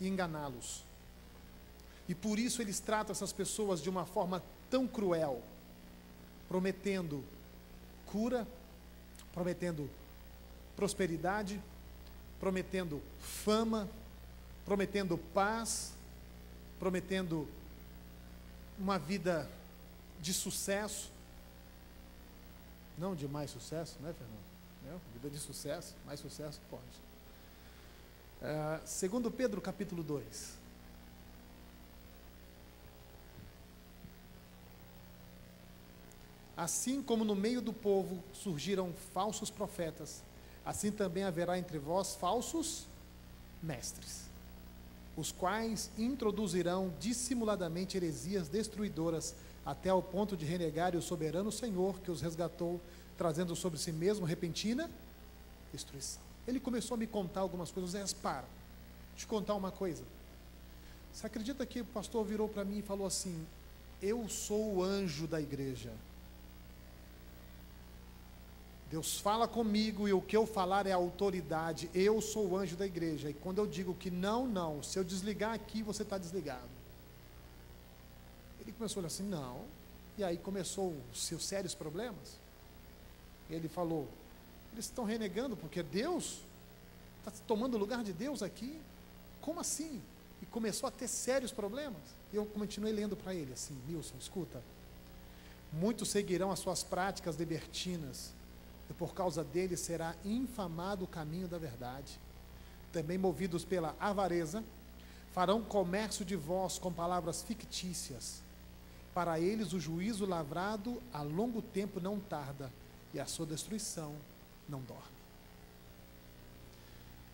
e enganá-los. E por isso eles tratam essas pessoas de uma forma tão cruel, prometendo cura, prometendo prosperidade, prometendo fama, prometendo paz, prometendo uma vida de sucesso, não de mais sucesso, né, Fernando? Vida de sucesso, mais sucesso, pode. 2 Pedro capítulo 2. Assim como no meio do povo surgiram falsos profetas, assim também haverá entre vós falsos mestres, os quais introduzirão dissimuladamente heresias destruidoras, até ao ponto de renegarem o soberano Senhor que os resgatou, trazendo sobre si mesmo repentina destruição. Ele começou a me contar algumas coisas. Deixa eu te contar uma coisa. Você acredita que o pastor virou para mim e falou assim, eu sou o anjo da igreja, Deus fala comigo e o que eu falar é autoridade, eu sou o anjo da igreja, e quando eu digo que não, se eu desligar aqui, você está desligado. Ele começou a olhar assim, não, e aí começou os seus sérios problemas. Ele falou, eles estão renegando porque Deus está tomando o lugar de Deus aqui, como assim? E começou a ter sérios problemas. E eu continuei lendo para ele assim, Nilson, escuta, muitos seguirão as suas práticas libertinas, e por causa dele será infamado o caminho da verdade. Também movidos pela avareza, farão comércio de vós com palavras fictícias. Para eles o juízo lavrado a longo tempo não tarda, e a sua destruição não dorme.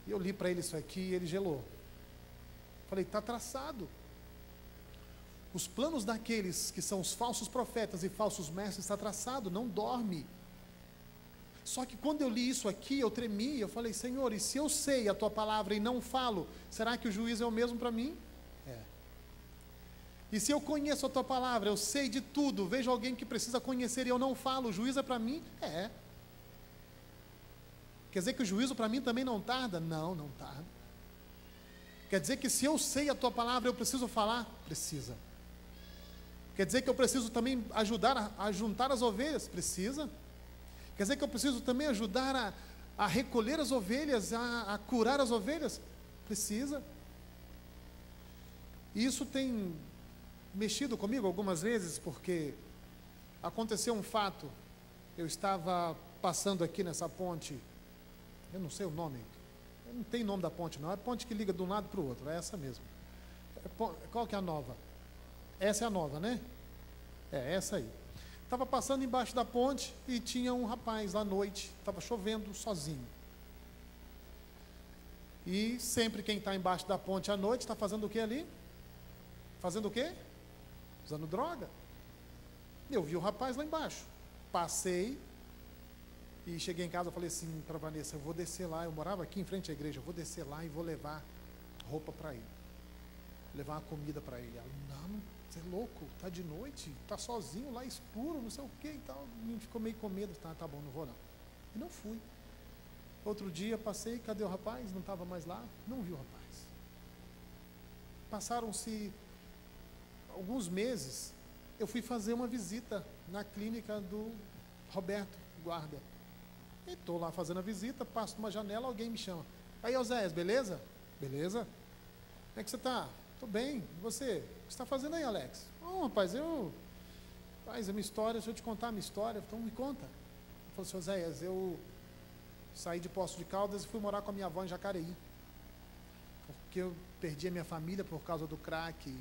E eu li para ele isso aqui e ele gelou. Falei, está traçado. Os planos daqueles que são os falsos profetas e falsos mestres está traçado, não dorme. Só que quando eu li isso aqui, eu tremi, eu falei, Senhor, e se eu sei a tua palavra e não falo, será que o juízo é o mesmo para mim? É. E se eu conheço a tua palavra, eu sei de tudo, vejo alguém que precisa conhecer e eu não falo, o juízo é para mim? É. Quer dizer que o juízo para mim também não tarda? Não, não tarda. Quer dizer que se eu sei a tua palavra, eu preciso falar? Precisa. Quer dizer que eu preciso também ajudar a juntar as ovelhas? Precisa. Quer dizer que eu preciso também ajudar a recolher as ovelhas, a curar as ovelhas? Precisa. E isso tem mexido comigo algumas vezes, porque aconteceu um fato. Eu estava passando aqui nessa ponte, eu não sei o nome, não tem nome da ponte não, é a ponte que liga de um lado para o outro, é essa mesmo. Qual que é a nova? Essa é a nova, né? É essa aí. Estava passando embaixo da ponte e tinha um rapaz à noite, estava chovendo sozinho. E sempre quem está embaixo da ponte à noite está fazendo o que ali? Fazendo o quê? Usando droga. Eu vi o rapaz lá embaixo. Passei e cheguei em casa e falei assim para a Vanessa, eu vou descer lá, eu morava aqui em frente à igreja, eu vou descer lá e vou levar roupa para ele. Levar uma comida para ele. Ela, não, você é louco, tá de noite, tá sozinho lá, escuro, não sei o que e tal. E ficou meio com medo, tá bom, não vou não. E não fui. Outro dia passei, cadê o rapaz? Não estava mais lá, não vi o rapaz. Passaram-se alguns meses, eu fui fazer uma visita na clínica do Roberto Guarda. E estou lá fazendo a visita, passo numa janela, alguém me chama. Aí, Oséias, beleza? Beleza? Como é que você está? Estou bem. E você? O que você está fazendo aí, Alex? Rapaz, Rapaz, a minha história, deixa eu te contar a minha história. Então, me conta. Ele falou assim, Oséias, eu saí de Poços de Caldas e fui morar com a minha avó em Jacareí. Porque eu perdi a minha família por causa do crack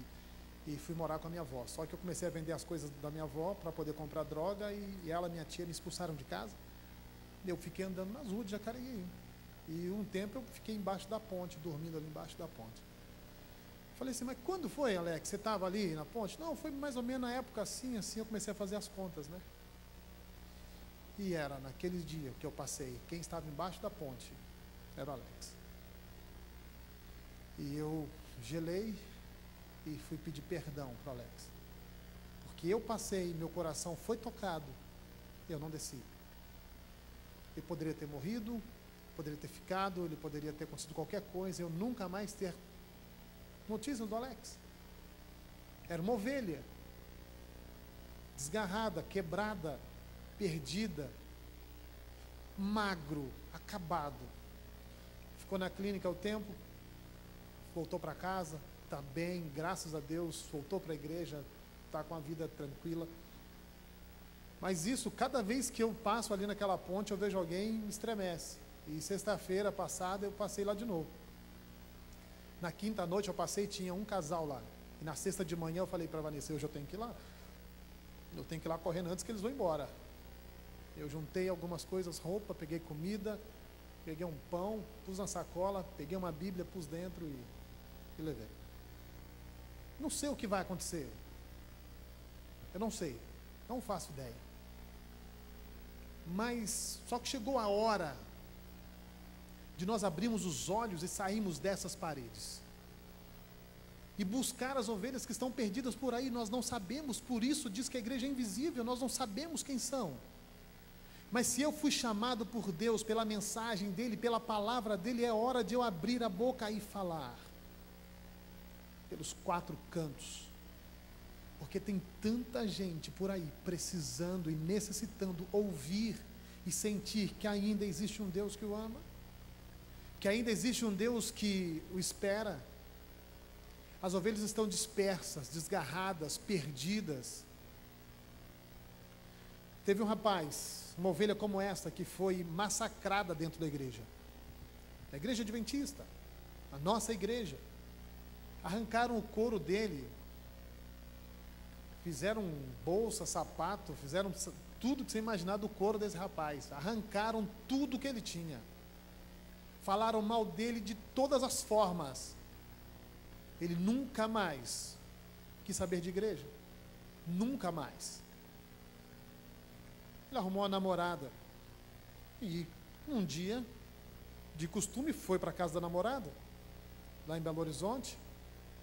e fui morar com a minha avó. Só que eu comecei a vender as coisas da minha avó para poder comprar droga e ela e minha tia me expulsaram de casa. Eu fiquei andando nas ruas de Jacareí. E um tempo eu fiquei embaixo da ponte, dormindo ali embaixo da ponte. Falei assim, mas quando foi, Alex? Você estava ali na ponte? Não, foi mais ou menos na época assim, eu comecei a fazer as contas, né? E era naquele dia que eu passei, quem estava embaixo da ponte era o Alex. E eu gelei e fui pedir perdão para o Alex. Porque eu passei, meu coração foi tocado, eu não desci. Ele poderia ter morrido, poderia ter ficado, ele poderia ter acontecido qualquer coisa, eu nunca mais ter notícias do Alex. Era uma ovelha, desgarrada, quebrada, perdida, magro, acabado. Ficou na clínica o tempo, voltou para casa, está bem, graças a Deus, voltou para a igreja, está com a vida tranquila. Mas isso, cada vez que eu passo ali naquela ponte, eu vejo alguém, me estremece. E sexta-feira passada, eu passei lá de novo. Na quinta noite eu passei, tinha um casal lá. E na sexta de manhã eu falei para a Vanessa, hoje eu tenho que ir lá. Eu tenho que ir lá correndo antes que eles vão embora. Eu juntei algumas coisas, roupa, peguei comida, peguei um pão, pus na sacola, peguei uma Bíblia, pus dentro e levei. Não sei o que vai acontecer. Eu não sei, não faço ideia. Mas só que chegou a hora de nós abrirmos os olhos e sairmos dessas paredes. E buscar as ovelhas que estão perdidas por aí, nós não sabemos, por isso diz que a igreja é invisível, nós não sabemos quem são. Mas se eu fui chamado por Deus, pela mensagem dEle, pela palavra dEle, é hora de eu abrir a boca e falar. Pelos quatro cantos. Porque tem tanta gente por aí precisando e necessitando ouvir e sentir que ainda existe um Deus que o ama, que ainda existe um Deus que o espera. As ovelhas estão dispersas, desgarradas, perdidas. Teve um rapaz, uma ovelha como esta, que foi massacrada dentro da igreja. A igreja adventista, a nossa igreja. Arrancaram o couro dele, fizeram bolsa, sapato, fizeram tudo que você imaginar do couro desse rapaz. Arrancaram tudo que ele tinha. Falaram mal dele de todas as formas. Ele nunca mais quis saber de igreja. Nunca mais. Ele arrumou uma namorada. E um dia, de costume, foi para a casa da namorada, lá em Belo Horizonte.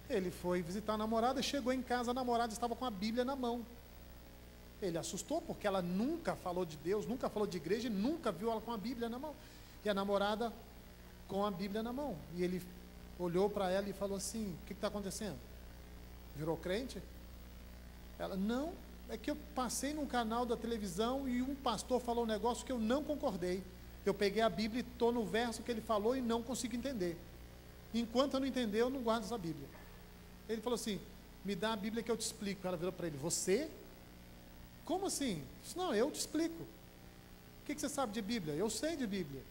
Ele foi visitar a namorada, chegou em casa, a namorada estava com a Bíblia na mão. Ele assustou, porque ela nunca falou de Deus, nunca falou de igreja, e nunca viu ela com a Bíblia na mão. E a namorada com a Bíblia na mão. E ele olhou para ela e falou assim: o que está acontecendo? Virou crente? Ela: não, é que eu passei num canal da televisão e um pastor falou um negócio que eu não concordei. Eu peguei a Bíblia e estou no verso que ele falou e não consigo entender. Enquanto eu não entender, eu não guardo essa Bíblia. Ele falou assim: me dá a Bíblia que eu te explico. Ela virou para ele: você? Como assim? Disse: não, eu te explico. O que você sabe de Bíblia? Eu sei de Bíblia.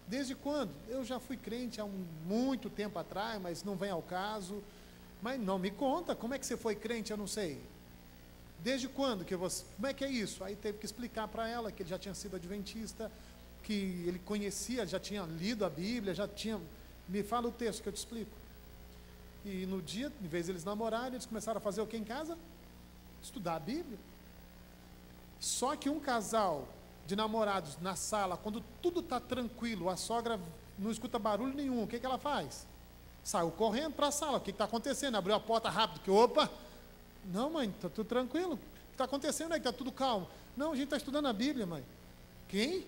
Desde quando? Eu já fui crente há muito tempo atrás, mas não vem ao caso. Mas não me conta, como é que você foi crente? Eu não sei. Desde quando que você... Como é que é isso? Aí teve que explicar para ela que ele já tinha sido adventista, que ele conhecia, já tinha lido a Bíblia, já tinha... Me fala o texto que eu te explico. E no dia, em vez de eles namorarem, eles começaram a fazer o que em casa? Estudar a Bíblia. Só que um casal de namorados na sala, quando tudo está tranquilo, a sogra não escuta barulho nenhum, o que ela faz? Saiu correndo para a sala: o que está acontecendo? Abriu a porta rápido, que opa! Não, mãe, está tudo tranquilo. O que está acontecendo aí? Está tudo calmo. Não, a gente está estudando a Bíblia, mãe. Quem?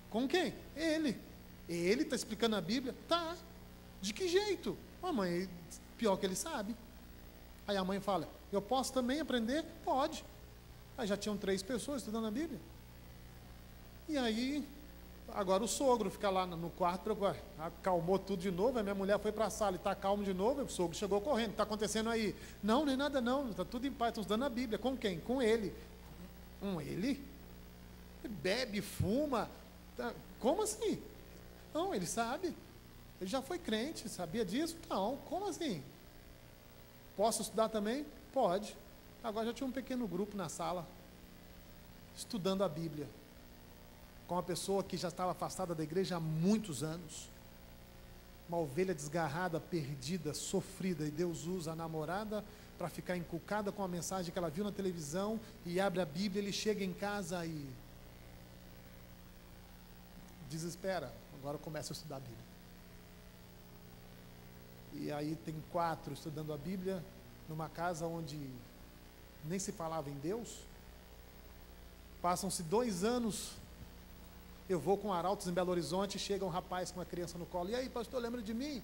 Com quem? Ele. Ele está explicando a Bíblia? Tá. De que jeito? Mãe, pior que ele sabe. Aí a mãe fala: eu posso também aprender? Pode. Aí já tinham 3 pessoas estudando a Bíblia. E aí, agora o sogro fica lá no quarto, acalmou tudo de novo. A minha mulher foi para a sala e está calmo de novo. O sogro chegou correndo: o que está acontecendo aí? Não, nem nada não, está tudo em paz, estão estudando a Bíblia. Com quem? Com ele. Com ele? Bebe, fuma. Como assim? Não, ele sabe. Ele já foi crente, sabia disso? Não, como assim? Posso estudar também? Pode. Agora já tinha um pequeno grupo na sala, estudando a Bíblia, com uma pessoa que já estava afastada da igreja há muitos anos, uma ovelha desgarrada, perdida, sofrida, e Deus usa a namorada para ficar encucada com a mensagem que ela viu na televisão, e abre a Bíblia, ele chega em casa e desespera. Agora começa a estudar a Bíblia. E aí tem 4 estudando a Bíblia, numa casa onde nem se falava em Deus. Passam-se 2 anos, eu vou com Arautos em Belo Horizonte, chega um rapaz com uma criança no colo: e aí, pastor, lembra de mim?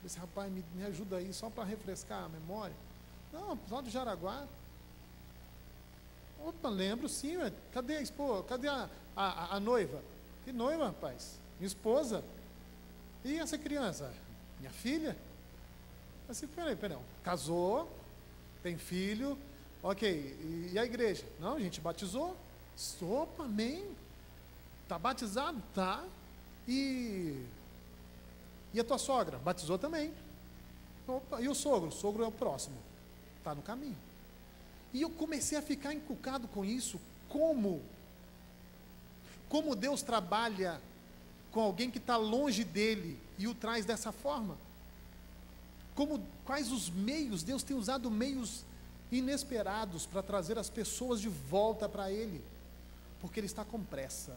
Esse rapaz, me ajuda aí, só para refrescar a memória. Não, lá do Jaraguá. Opa, lembro sim, cadê a esposa? Cadê a noiva? Que noiva, rapaz? Minha esposa. E essa criança? Minha filha? Assim, peraí, casou, tem filho, ok, e a igreja? Não, a gente batizou. Opa, amém. Está batizado? Tá. E a tua sogra? Batizou também. Opa, e o sogro? O sogro é o próximo. Está no caminho. E eu comecei a ficar encucado com isso. Como Deus trabalha com alguém que está longe dele e o traz dessa forma. Quais os meios? Deus tem usado meios inesperados para trazer as pessoas de volta para Ele, porque Ele está com pressa.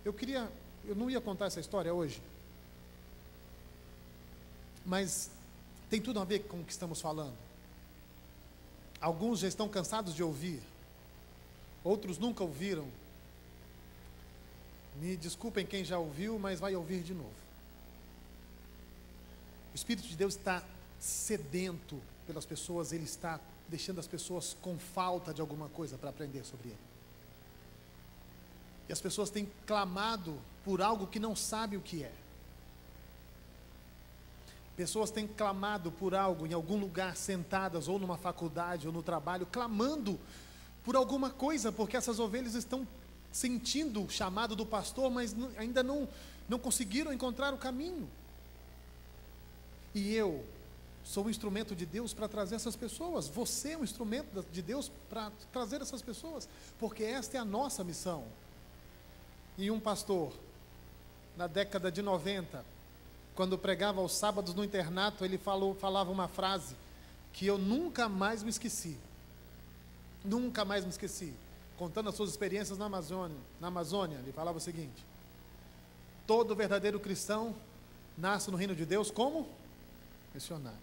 Eu não ia contar essa história hoje, mas tem tudo a ver com o que estamos falando. Alguns já estão cansados de ouvir, outros nunca ouviram. Me desculpem quem já ouviu, mas vai ouvir de novo. O Espírito de Deus está sedento pelas pessoas, Ele está deixando as pessoas com falta de alguma coisa para aprender sobre Ele. E as pessoas têm clamado por algo que não sabe o que é. Pessoas têm clamado por algo em algum lugar, sentadas, ou numa faculdade, ou no trabalho, clamando por alguma coisa, porque essas ovelhas estão sentindo o chamado do pastor, mas ainda não conseguiram encontrar o caminho. E eu sou um instrumento de Deus para trazer essas pessoas. Você é um instrumento de Deus para trazer essas pessoas, porque esta é a nossa missão. E um pastor, na década de 90, quando pregava aos sábados no internato, ele falava uma frase que eu nunca mais me esqueci. Nunca mais me esqueci. Contando as suas experiências na Amazônia, ele falava o seguinte: todo verdadeiro cristão nasce no reino de Deus como missionário.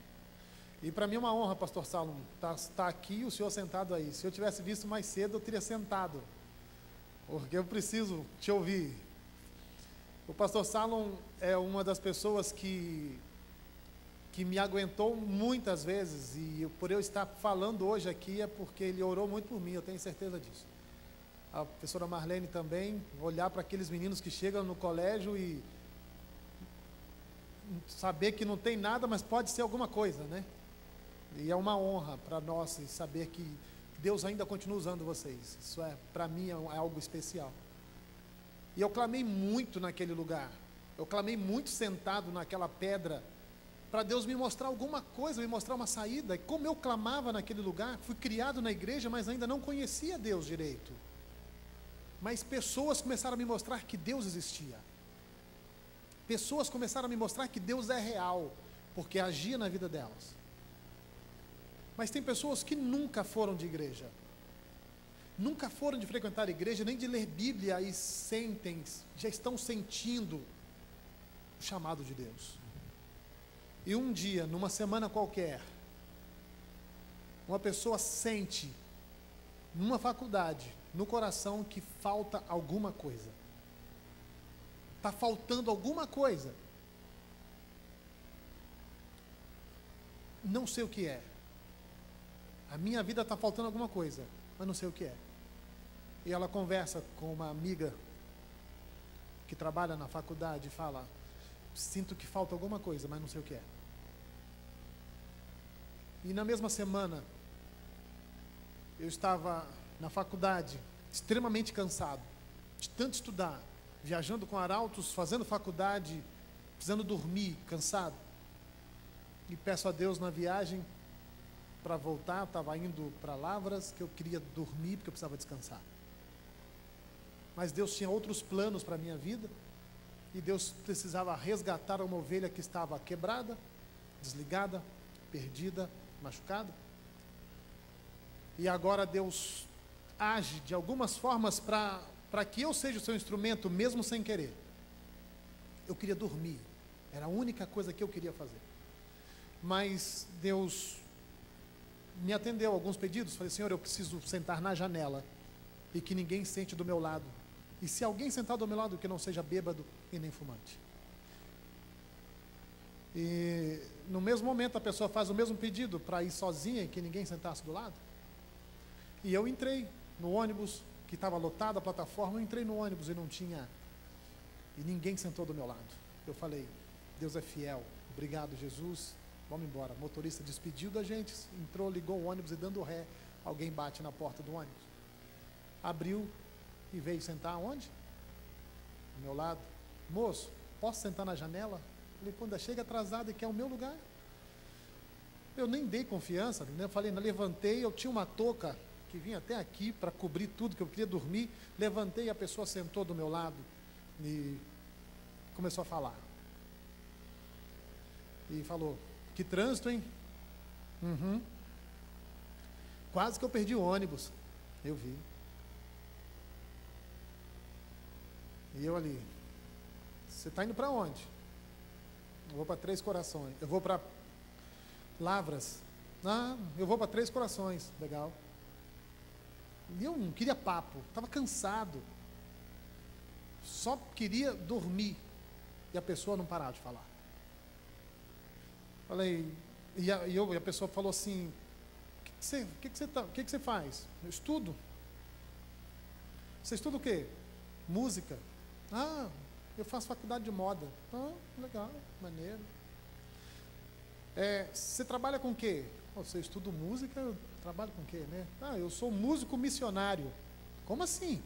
E para mim é uma honra, pastor Saulo, estar aqui e o senhor sentado aí. Se eu tivesse visto mais cedo, eu teria sentado, porque eu preciso te ouvir. O pastor Salom é uma das pessoas que me aguentou muitas vezes, e por eu estar falando hoje aqui é porque ele orou muito por mim, eu tenho certeza disso. A professora Marlene também, olhar para aqueles meninos que chegam no colégio e saber que não tem nada, mas pode ser alguma coisa, né? E é uma honra para nós saber que Deus ainda continua usando vocês. Isso para mim, é algo especial. E eu clamei muito naquele lugar. Eu clamei muito sentado naquela pedra, para Deus me mostrar alguma coisa, me mostrar uma saída. E como eu clamava naquele lugar, fui criado na igreja, mas ainda não conhecia Deus direito. Mas pessoas começaram a me mostrar que Deus existia. Pessoas começaram a me mostrar que Deus é real, porque agia na vida delas. Mas tem pessoas que nunca foram de igreja, nunca foram de frequentar a igreja, nem de ler Bíblia, e já estão sentindo o chamado de Deus. E um dia, numa semana qualquer, uma pessoa sente, numa faculdade, no coração, que falta alguma coisa. Está faltando alguma coisa. Não sei o que é. A minha vida está faltando alguma coisa, mas não sei o que é. E ela conversa com uma amiga que trabalha na faculdade e fala: sinto que falta alguma coisa, mas não sei o que é. E na mesma semana, eu estava na faculdade, extremamente cansado, de tanto estudar, viajando com arautos, fazendo faculdade, precisando dormir, cansado. E peço a Deus na viagem, para voltar, estava indo para Lavras, que eu queria dormir, porque eu precisava descansar. Mas Deus tinha outros planos para a minha vida, e Deus precisava resgatar uma ovelha que estava quebrada, desligada, perdida, machucada. E agora Deus age de algumas formas para que eu seja o seu instrumento, mesmo sem querer. Eu queria dormir, era a única coisa que eu queria fazer. Mas Deus me atendeu a alguns pedidos. Falei: Senhor, eu preciso sentar na janela e que ninguém sente do meu lado. E se alguém sentar do meu lado, que não seja bêbado e nem fumante. E no mesmo momento a pessoa faz o mesmo pedido para ir sozinha e que ninguém sentasse do lado. E eu entrei no ônibus, que estava lotado a plataforma, eu entrei no ônibus e não tinha, e ninguém sentou do meu lado. Eu falei: Deus é fiel, obrigado Jesus, vamos embora. O motorista despediu da gente, entrou, ligou o ônibus e dando ré, alguém bate na porta do ônibus. Abriu e veio sentar onde? Do meu lado. Moço, posso sentar na janela? Falei: quando chega atrasado e quer o meu lugar? Eu nem dei confiança, né? Eu falei, levantei, eu tinha uma touca que vinha até aqui para cobrir tudo, que eu queria dormir. Levantei, a pessoa sentou do meu lado e começou a falar. E falou: que trânsito, hein? Quase que eu perdi o ônibus. Eu vi. E eu ali: você está indo para onde? Eu vou para Três Corações. Eu vou para Lavras. Ah, eu vou para Três Corações. Legal. E eu não queria papo, estava cansado. Só queria dormir. E a pessoa não parava de falar. Falei, e a pessoa falou assim: o que você faz? Eu estudo. Você estuda o quê? Música. Ah, eu faço faculdade de moda. Ah, legal, maneiro. Você trabalha com o quê? Você estuda música, eu trabalho com o quê, né? Ah, eu sou músico missionário. Como assim?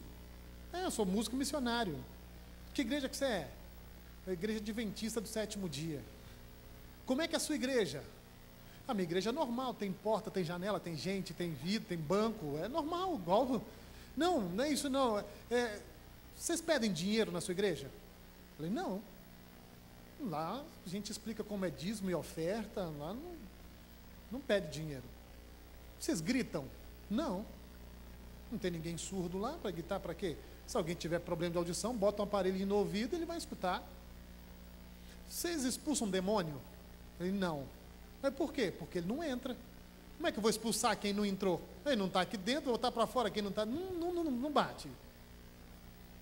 Eu sou músico missionário. Que igreja que você é? A igreja adventista do sétimo dia. Como é que é a sua igreja? A minha igreja é normal, tem porta, tem janela, tem gente, tem vidro, tem banco, é normal, igual. Não, não é isso não. Vocês pedem dinheiro na sua igreja? Eu falei: não. Lá a gente explica como é dízimo e oferta, lá não pede dinheiro. Vocês gritam? Não. Não tem ninguém surdo lá para gritar para quê? Se alguém tiver problema de audição, bota um aparelho no ouvido e ele vai escutar. Vocês expulsam um demônio? Ele: não. Mas por quê? Porque ele não entra. Como é que eu vou expulsar quem não entrou? Ele não está aqui dentro, vou estar para fora, quem não está. Não bate.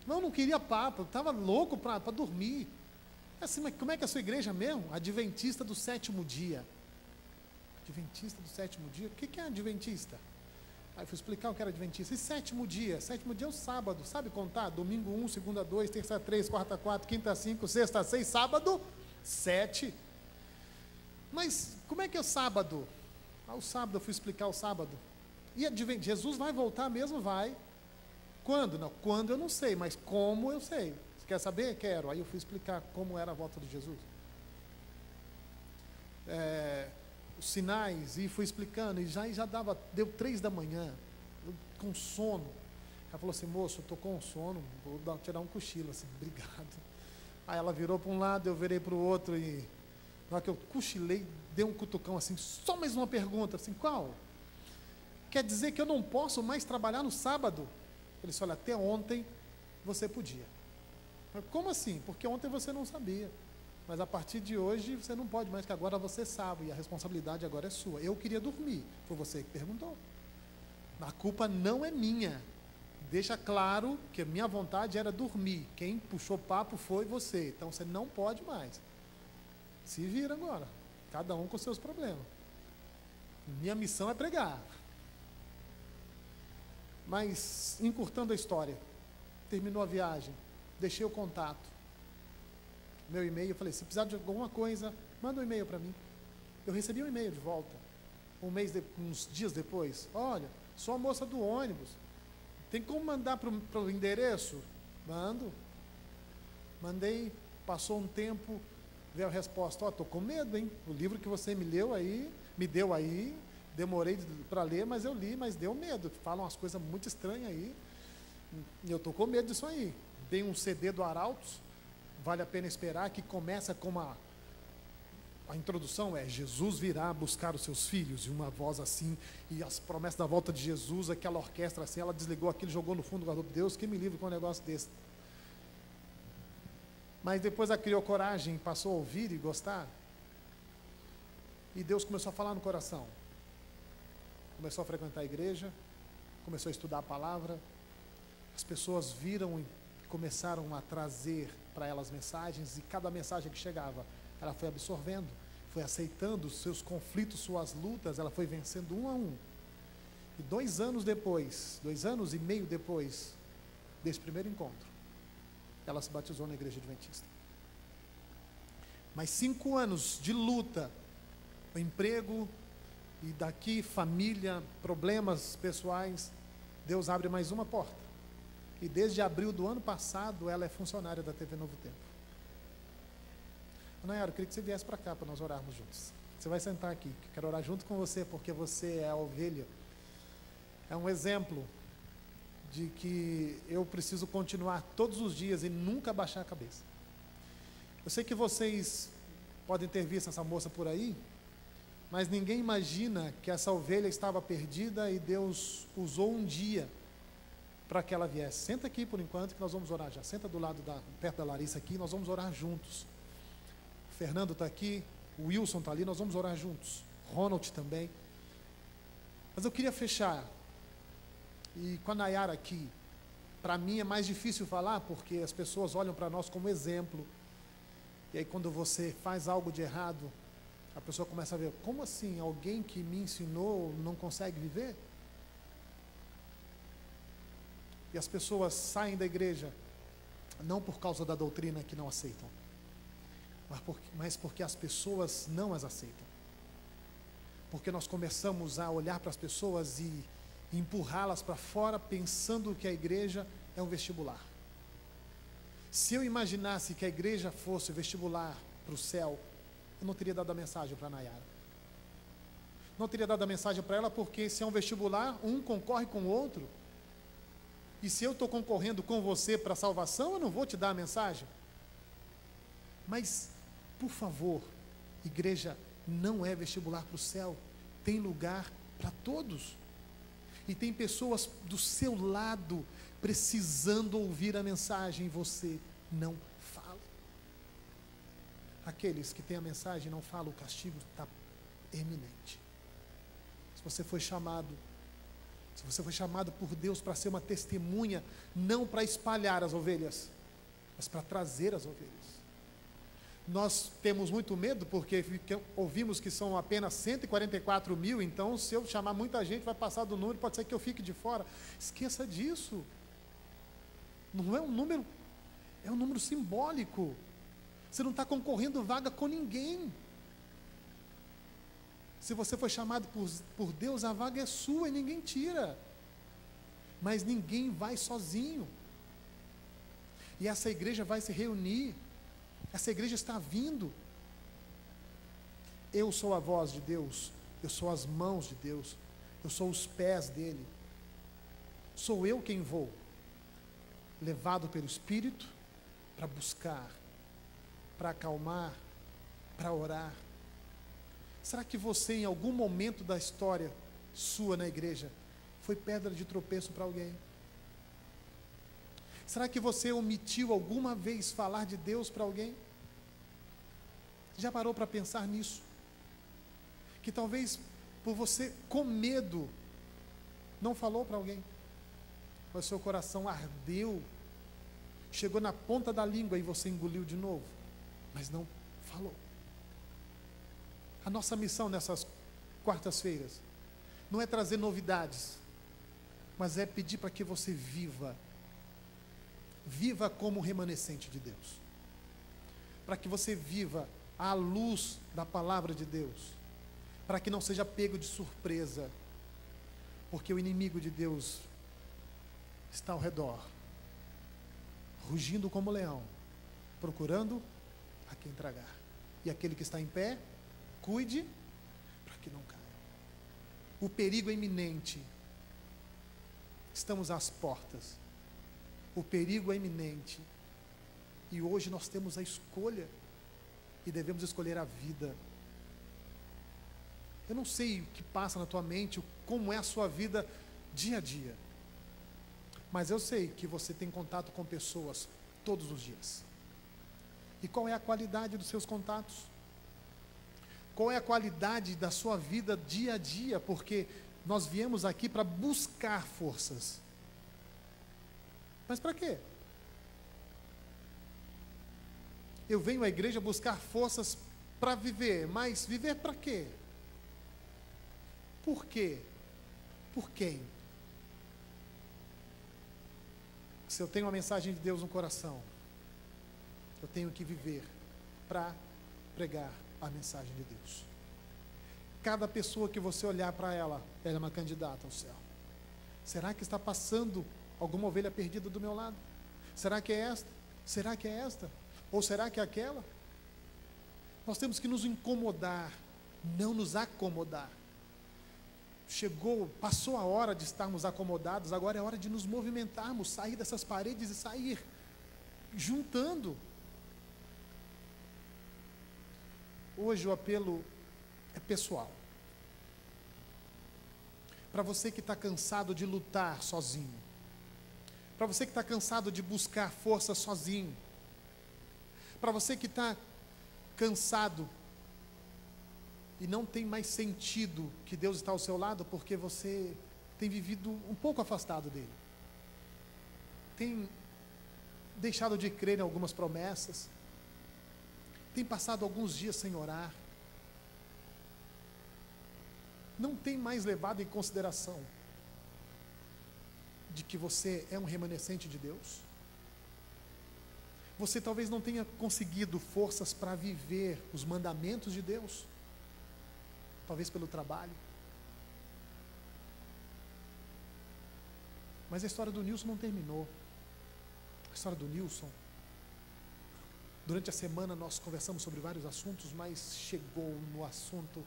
Mas eu não queria papo, eu estava louco para dormir. Assim, mas como é que é a sua igreja mesmo? Adventista do sétimo dia. Adventista do sétimo dia? O que é adventista? Aí eu fui explicar o que era adventista. E sétimo dia? Sétimo dia é o sábado. Sabe contar? Domingo 1, segunda 2, terça 3, quarta 4, quinta 5, sexta 6, sábado 7. Mas como é que é o sábado? O sábado, eu fui explicar o sábado. E Jesus vai voltar mesmo? Vai. Quando? Não, quando eu não sei, mas como eu sei. Você quer saber? Quero. Aí eu fui explicar como era a volta de Jesus. Os sinais, e fui explicando, e já deu 3 da manhã, eu, com sono. Ela falou assim, moço, eu estou com sono, vou tirar um cochilo, assim, obrigado. Aí ela virou para um lado, eu virei para o outro, e na hora que eu cochilei, deu um cutucão assim, só mais uma pergunta, assim, qual? Quer dizer que eu não posso mais trabalhar no sábado? Ele disse, olha, até ontem você podia. Eu, como assim? Porque ontem você não sabia. Mas a partir de hoje você não pode mais, que agora você sabe, e a responsabilidade agora é sua. Eu queria dormir, foi você que perguntou. A culpa não é minha. Deixa claro que a minha vontade era dormir. Quem puxou papo foi você. Então você não pode mais. Se vira agora. Cada um com seus problemas. Minha missão é pregar. Mas, encurtando a história, terminou a viagem, deixei o contato. Meu e-mail, eu falei, se precisar de alguma coisa, manda um e-mail para mim. Eu recebi um e-mail de volta, uns dias depois. Olha, sou a moça do ônibus, tem como mandar para o endereço? Mando. Mandei, passou um tempo, veio a resposta, estou com medo, hein? O livro que você me deu aí, demorei para ler, mas eu li, mas deu medo. Falam umas coisas muito estranhas aí, e eu estou com medo disso aí. Dei um CD do Arautos, Vale a Pena Esperar, que começa com a introdução é Jesus virá buscar os seus filhos, e uma voz assim, e as promessas da volta de Jesus, aquela orquestra assim, ela desligou aquilo, jogou no fundo, guardou. Deus que me livre com um negócio desse. Mas depois ela criou coragem, passou a ouvir e gostar, e Deus começou a falar no coração. Começou a frequentar a igreja, começou a estudar a palavra, as pessoas viram e começaram a trazer para elas mensagens, e cada mensagem que chegava, ela foi absorvendo, foi aceitando os seus conflitos, suas lutas, ela foi vencendo um a um. E 2 anos depois, 2 anos e meio depois desse primeiro encontro, ela se batizou na igreja adventista. Mas 5 anos de luta, o emprego, e daqui família, problemas pessoais, Deus abre mais uma porta. E desde abril do ano passado, ela é funcionária da TV Novo Tempo. Nayara, eu queria que você viesse para cá, para nós orarmos juntos. Você vai sentar aqui, eu quero orar junto com você, porque você é a ovelha. É um exemplo de que eu preciso continuar todos os dias e nunca baixar a cabeça. Eu sei que vocês podem ter visto essa moça por aí, mas ninguém imagina que essa ovelha estava perdida e Deus usou um dia para que ela viesse. Senta aqui por enquanto que nós vamos orar já. Senta do lado, perto da Larissa aqui, nós vamos orar juntos. O Fernando está aqui, o Wilson está ali, nós vamos orar juntos. Ronald também. Mas eu queria fechar, e com a Nayara aqui, para mim é mais difícil falar, porque as pessoas olham para nós como exemplo, e aí quando você faz algo de errado, a pessoa começa a ver, como assim, alguém que me ensinou não consegue viver? E as pessoas saem da igreja, não por causa da doutrina que não aceitam, mas porque as pessoas não as aceitam. Porque nós começamos a olhar para as pessoas e empurrá-las para fora, pensando que a igreja é um vestibular. Se eu imaginasse que a igreja fosse vestibular para o céu, eu não teria dado a mensagem para a Nayara. Não teria dado a mensagem para ela, porque se é um vestibular, um concorre com o outro. E se eu estou concorrendo com você para a salvação, eu não vou te dar a mensagem. Mas, por favor, igreja não é vestibular para o céu. Tem lugar para todos. E tem pessoas do seu lado precisando ouvir a mensagem e você não fala. Aqueles que têm a mensagem e não falam, o castigo está eminente. Se você foi chamado, Se você foi chamado por Deus para ser uma testemunha, não para espalhar as ovelhas, mas para trazer as ovelhas. Nós temos muito medo porque ouvimos que são apenas 144 mil, então se eu chamar muita gente vai passar do número, pode ser que eu fique de fora. Esqueça disso. Não é um número, é um número simbólico. Você não está concorrendo vaga com ninguém. Se você foi chamado por Deus, a vaga é sua e ninguém tira. Mas ninguém vai sozinho. E essa igreja vai se reunir. Essa igreja está vindo. Eu sou a voz de Deus. Eu sou as mãos de Deus. Eu sou os pés dele. Sou eu quem vou, levado pelo Espírito, para buscar, para acalmar, para orar. Será que você, em algum momento da história sua na igreja, foi pedra de tropeço para alguém? Será que você omitiu alguma vez falar de Deus para alguém? Já parou para pensar nisso? Que talvez por você, com medo, não falou para alguém, mas seu coração ardeu, chegou na ponta da língua e você engoliu de novo, mas não falou. A nossa missão nessas quartas-feiras não é trazer novidades, mas é pedir para que você viva como remanescente de Deus, para que você viva à luz da palavra de Deus, para que não seja pego de surpresa, porque o inimigo de Deus está ao redor, rugindo como leão, procurando a quem tragar. E aquele que está em pé, cuide para que não caia. O perigo é iminente. Estamos às portas. O perigo é iminente. E hoje nós temos a escolha. E devemos escolher a vida. Eu não sei o que passa na tua mente, como é a sua vida dia a dia. Mas eu sei que você tem contato com pessoas todos os dias. E qual é a qualidade dos seus contatos? Qual é a qualidade da sua vida dia a dia? Porque nós viemos aqui para buscar forças. Mas para quê? Eu venho à igreja buscar forças para viver, mas viver para quê? Por quê? Por quem? Se eu tenho uma mensagem de Deus no coração, eu tenho que viver para pregar a mensagem de Deus. Cada pessoa que você olhar para ela, ela é uma candidata ao céu. Será que está passando alguma ovelha perdida do meu lado? Será que é esta? Será que é esta? Ou será que é aquela? Nós temos que nos incomodar, não nos acomodar. Passou a hora de estarmos acomodados, agora é hora de nos movimentarmos, sair dessas paredes e sair juntando. Hoje o apelo é pessoal. Para você que está cansado de lutar sozinho, para você que está cansado de buscar força sozinho, para você que está cansado e não tem mais sentido que Deus está ao seu lado porque você tem vivido um pouco afastado dele, tem deixado de crer em algumas promessas, tem passado alguns dias sem orar, não tem mais levado em consideração de que você é um remanescente de Deus. Você talvez não tenha conseguido forças para viver os mandamentos de Deus, talvez pelo trabalho. Mas a história do Nilson não terminou. A história do Nilson, durante a semana nós conversamos sobre vários assuntos, mas chegou no assunto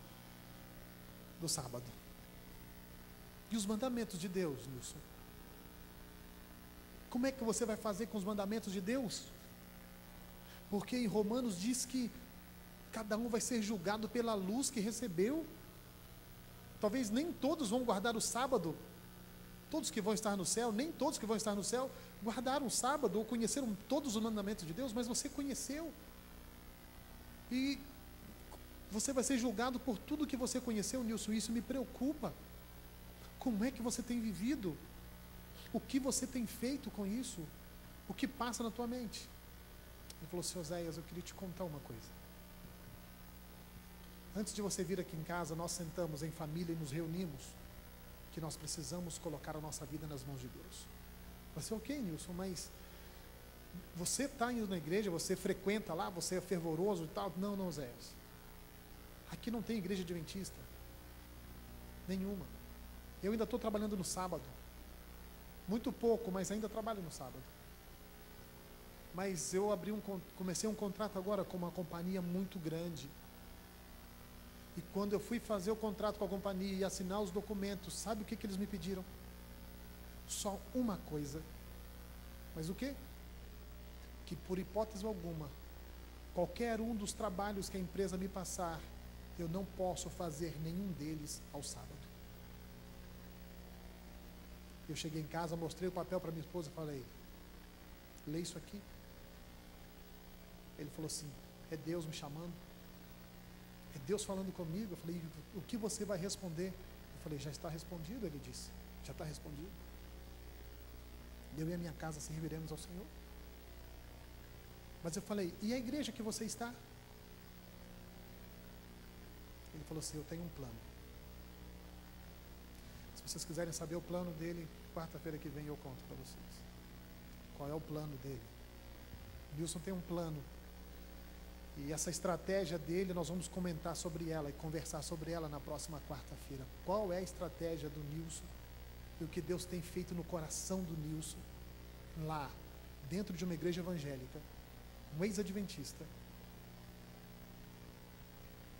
do sábado. E os mandamentos de Deus, Nilson? Como é que você vai fazer com os mandamentos de Deus? Porque em Romanos diz que cada um vai ser julgado pela luz que recebeu. Talvez nem todos vão guardar o sábado. Todos que vão estar no céu, nem todos que vão estar no céu guardaram o sábado ou conheceram todos os mandamentos de Deus, mas você conheceu. E você vai ser julgado por tudo que você conheceu, Nilson, e isso me preocupa. Como é que você tem vivido? O que você tem feito com isso? O que passa na tua mente? Ele falou, seu Oséias, eu queria te contar uma coisa. Antes de você vir aqui em casa, nós sentamos em família e nos reunimos, que nós precisamos colocar a nossa vida nas mãos de Deus. Eu falei, ok, Nilson, mas você está indo na igreja, você frequenta lá, você é fervoroso e tal? Não, não, Oséias. Aqui não tem igreja adventista. Nenhuma. Eu ainda estou trabalhando no sábado. Muito pouco, mas ainda trabalho no sábado. Mas eu comecei um contrato agora com uma companhia muito grande. E quando eu fui fazer o contrato com a companhia e assinar os documentos, sabe o que eles me pediram? Só uma coisa. Mas o quê? Que por hipótese alguma, qualquer um dos trabalhos que a empresa me passar, eu não posso fazer nenhum deles ao sábado. Eu cheguei em casa, mostrei o papel para minha esposa e falei, lê isso aqui. Ele falou assim, é Deus me chamando? É Deus falando comigo? Eu falei, o que você vai responder? Eu falei, já está respondido, ele disse. Já está respondido. Eu e a minha casa serviremos ao Senhor. Mas eu falei, e a igreja que você está? Ele falou assim, eu tenho um plano. Se vocês quiserem saber o plano dele, quarta-feira que vem eu conto para vocês. Qual é o plano dele? Nilson tem um plano. E essa estratégia dele, nós vamos comentar sobre ela e conversar sobre ela na próxima quarta-feira. Qual é a estratégia do Nilson? E o que Deus tem feito no coração do Nilson, lá, dentro de uma igreja evangélica, um ex-adventista,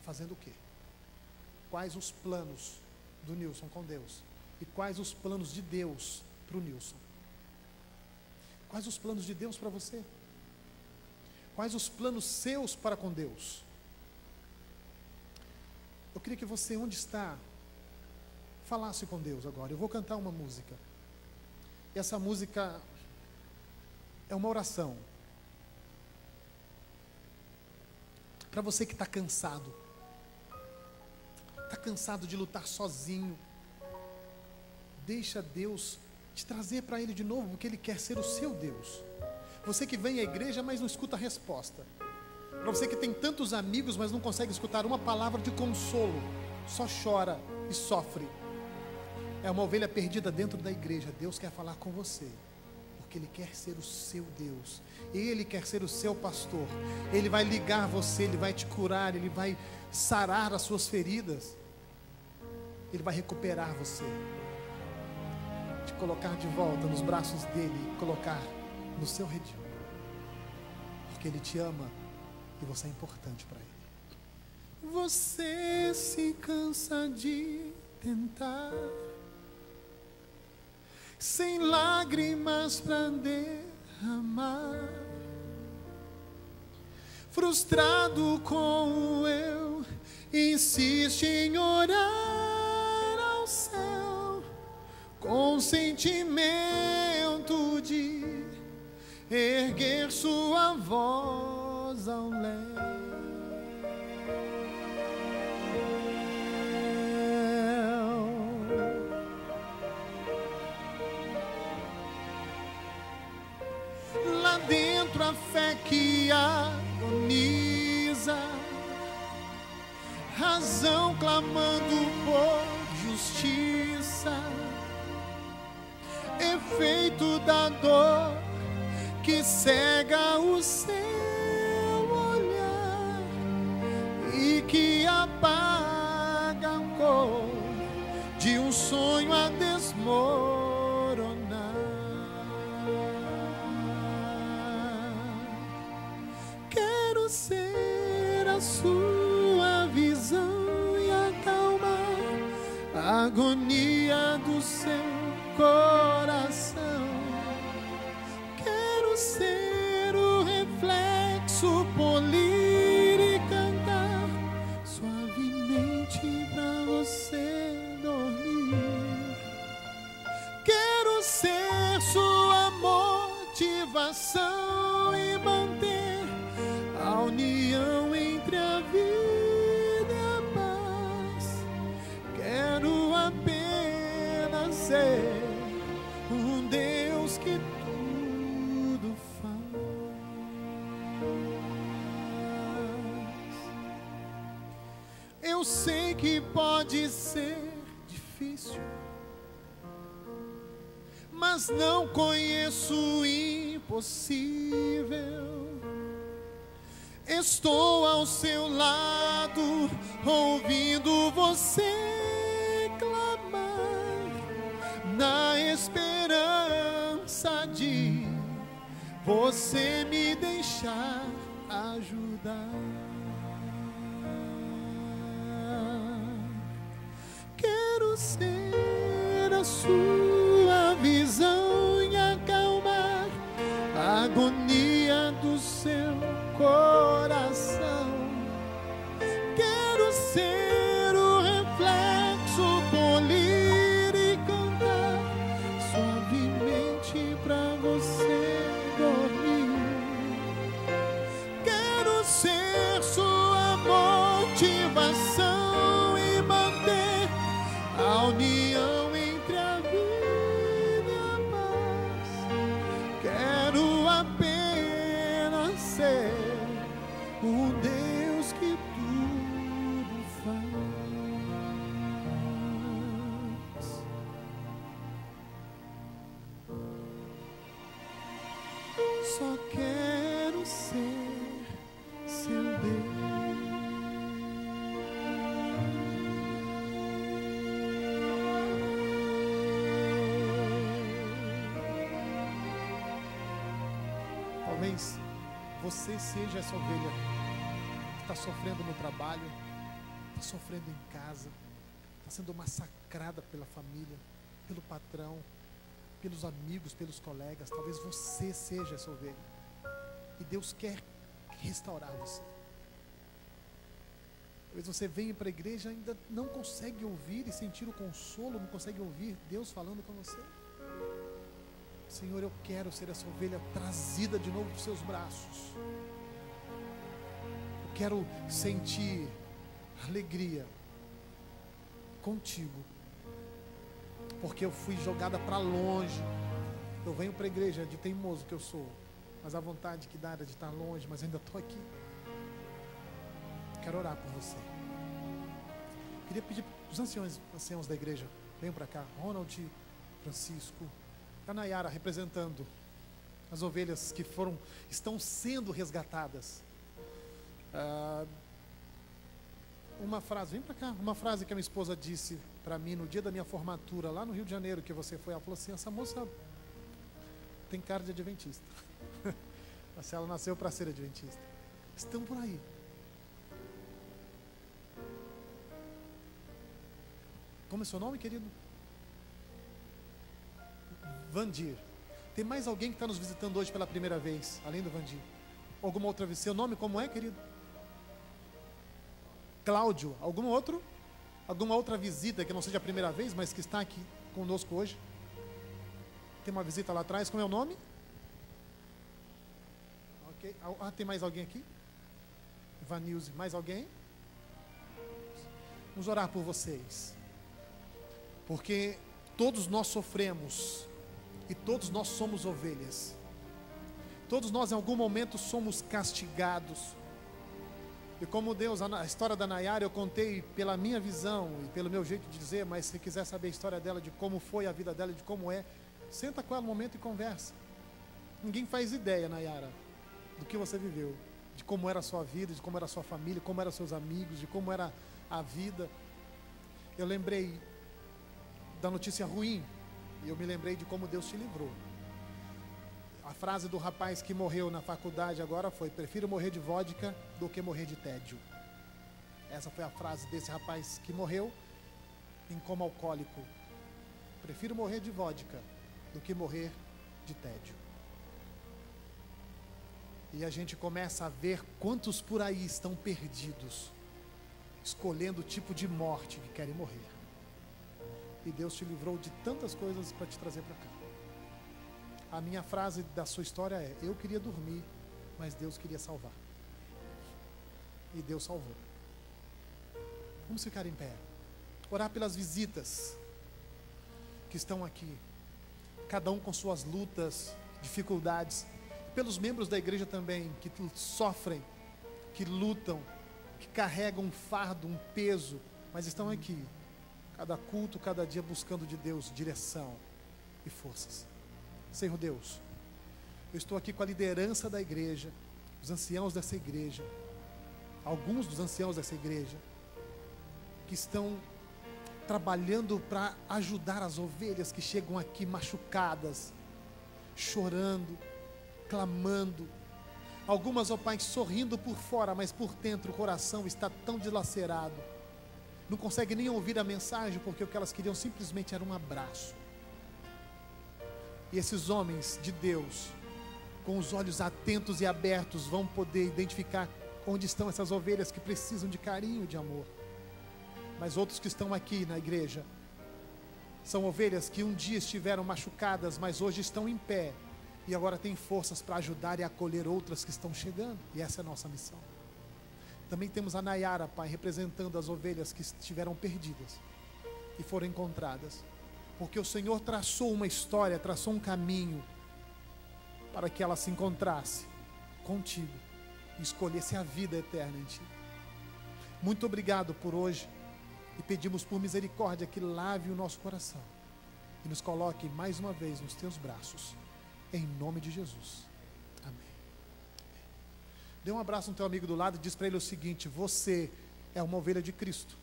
fazendo o quê? Quais os planos do Nilson com Deus? E quais os planos de Deus para o Nilson? Quais os planos de Deus para você? Quais os planos seus para com Deus? Eu queria que você, onde está, falasse com Deus agora. Eu vou cantar uma música. E essa música é uma oração. Para você que está cansado. Está cansado de lutar sozinho. Deixa Deus te trazer para Ele de novo, porque Ele quer ser o seu Deus. Você que vem à igreja, mas não escuta a resposta. Para você que tem tantos amigos, mas não consegue escutar uma palavra de consolo, só chora e sofre. É uma ovelha perdida dentro da igreja. Deus quer falar com você, porque Ele quer ser o seu Deus. Ele quer ser o seu pastor. Ele vai ligar você, Ele vai te curar, Ele vai sarar as suas feridas. Ele vai recuperar você, te colocar de volta nos braços dEle, colocar no seu redil, porque Ele te ama e você é importante para Ele. Você se cansa de tentar, sem lágrimas para derramar, frustrado com o eu, insiste em orar ao céu, com sentimento de erguer sua voz ao léu. Lá dentro a fé que agoniza, razão clamando por justiça, efeito da dor que cega o seu olhar e que apaga a cor de um sonho a desmoronar. Quero ser a sua visão e acalmar a agonia do seu coração. Ser o reflexo, polir e cantar suavemente pra você dormir. Quero ser sua motivação e manter a união entre a vida e a paz. Quero apenas ser um Deus que tudo faz. Eu sei que pode ser difícil, mas não conheço o impossível. Estou ao seu lado, ouvindo você clamar, na esperança de você me deixar ajudar. Quero ser a sua visão e acalmar a agonia do seu coração. Quero ser o reflexo, polir e cantar suavemente pra você dormir. Quero ser sua motivação e manter a união entre a vida e a paz. Quero apenas ser o Deus que tudo faz. Só quero ser seu Deus. Talvez você seja essa ovelha que está sofrendo no trabalho, está sofrendo em casa, está sendo massacrada pela família, pelo patrão, pelos amigos, pelos colegas. Talvez você seja essa ovelha e Deus quer restaurar você. Talvez você venha para a igreja e ainda não consegue ouvir e sentir o consolo, não consegue ouvir Deus falando com você. Senhor, eu quero ser essa ovelha trazida de novo para os seus braços. Eu quero sentir alegria contigo, porque eu fui jogada para longe. Eu venho para a igreja de teimoso que eu sou, mas a vontade que dá era de estar longe, mas ainda estou aqui. Quero orar por você. Queria pedir para os anciãos da igreja, venham para cá. Ronald, Francisco, a Nayara representando as ovelhas que estão sendo resgatadas. Uma frase, vem para cá, uma frase que a minha esposa disse para mim no dia da minha formatura, lá no Rio de Janeiro, que você foi. Ela falou assim: essa moça tem cara de adventista. Ela nasceu para ser adventista. Estão por aí. Como é seu nome, querido? Vandir. Tem mais alguém que está nos visitando hoje pela primeira vez, além do Vandir? Alguma outra vez? Seu nome como é, querido? Cláudio. Algum outro? Alguma outra visita que não seja a primeira vez, mas que está aqui conosco hoje? Tem uma visita lá atrás. Como é o nome? Ok. Tem mais alguém aqui? Vanilze. Mais alguém? Vamos orar por vocês. Porque todos nós sofremos e todos nós somos ovelhas. Todos nós em algum momento somos castigados. E como Deus, a história da Nayara eu contei pela minha visão e pelo meu jeito de dizer, mas se quiser saber a história dela, de como foi a vida dela, de como é, senta com ela um momento e conversa. Ninguém faz ideia, Nayara, do que você viveu, de como era a sua vida, de como era a sua família, como eram seus amigos, de como era a vida. Eu lembrei da notícia ruim e eu me lembrei de como Deus te livrou. A frase do rapaz que morreu na faculdade agora foi: prefiro morrer de vodka do que morrer de tédio. Essa foi a frase desse rapaz que morreu em coma alcoólico. Prefiro morrer de vodka do que morrer de tédio. E a gente começa a ver quantos por aí estão perdidos, escolhendo o tipo de morte que querem morrer. E Deus te livrou de tantas coisas para te trazer para cá. A minha frase da sua história é: eu queria dormir, mas Deus queria salvar. E Deus salvou. Vamos ficar em pé. Orar pelas visitas. que estão aqui, cada um com suas lutas, dificuldades, pelos membros da igreja também, que sofrem, que lutam, que carregam um fardo, um peso, mas estão aqui, cada culto, cada dia buscando de Deus direção e forças. Senhor Deus, eu estou aqui com a liderança da igreja, os anciãos dessa igreja, alguns dos anciãos dessa igreja, que estão trabalhando para ajudar as ovelhas que chegam aqui machucadas, chorando, clamando. Algumas, ó Pai, sorrindo por fora, mas por dentro o coração está tão dilacerado. Não consegue nem ouvir a mensagem, porque o que elas queriam simplesmente era um abraço. E esses homens de Deus, com os olhos atentos e abertos, vão poder identificar onde estão essas ovelhas que precisam de carinho, de amor. Mas outros que estão aqui na igreja são ovelhas que um dia estiveram machucadas, mas hoje estão em pé e agora têm forças para ajudar e acolher outras que estão chegando, e essa é a nossa missão. Também temos a Nayara, Pai, representando as ovelhas que estiveram perdidas e foram encontradas, porque o Senhor traçou uma história, traçou um caminho para que ela se encontrasse contigo e escolhesse a vida eterna em ti. Muito obrigado por hoje, e pedimos por misericórdia que lave o nosso coração e nos coloque mais uma vez nos teus braços, em nome de Jesus. Amém. Dê um abraço no teu amigo do lado e diz para ele o seguinte: você é uma ovelha de Cristo,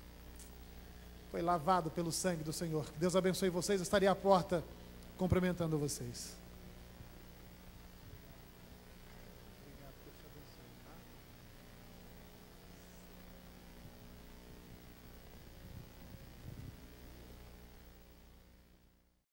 foi lavado pelo sangue do Senhor. Que Deus abençoe vocês. Eu estarei à porta cumprimentando vocês.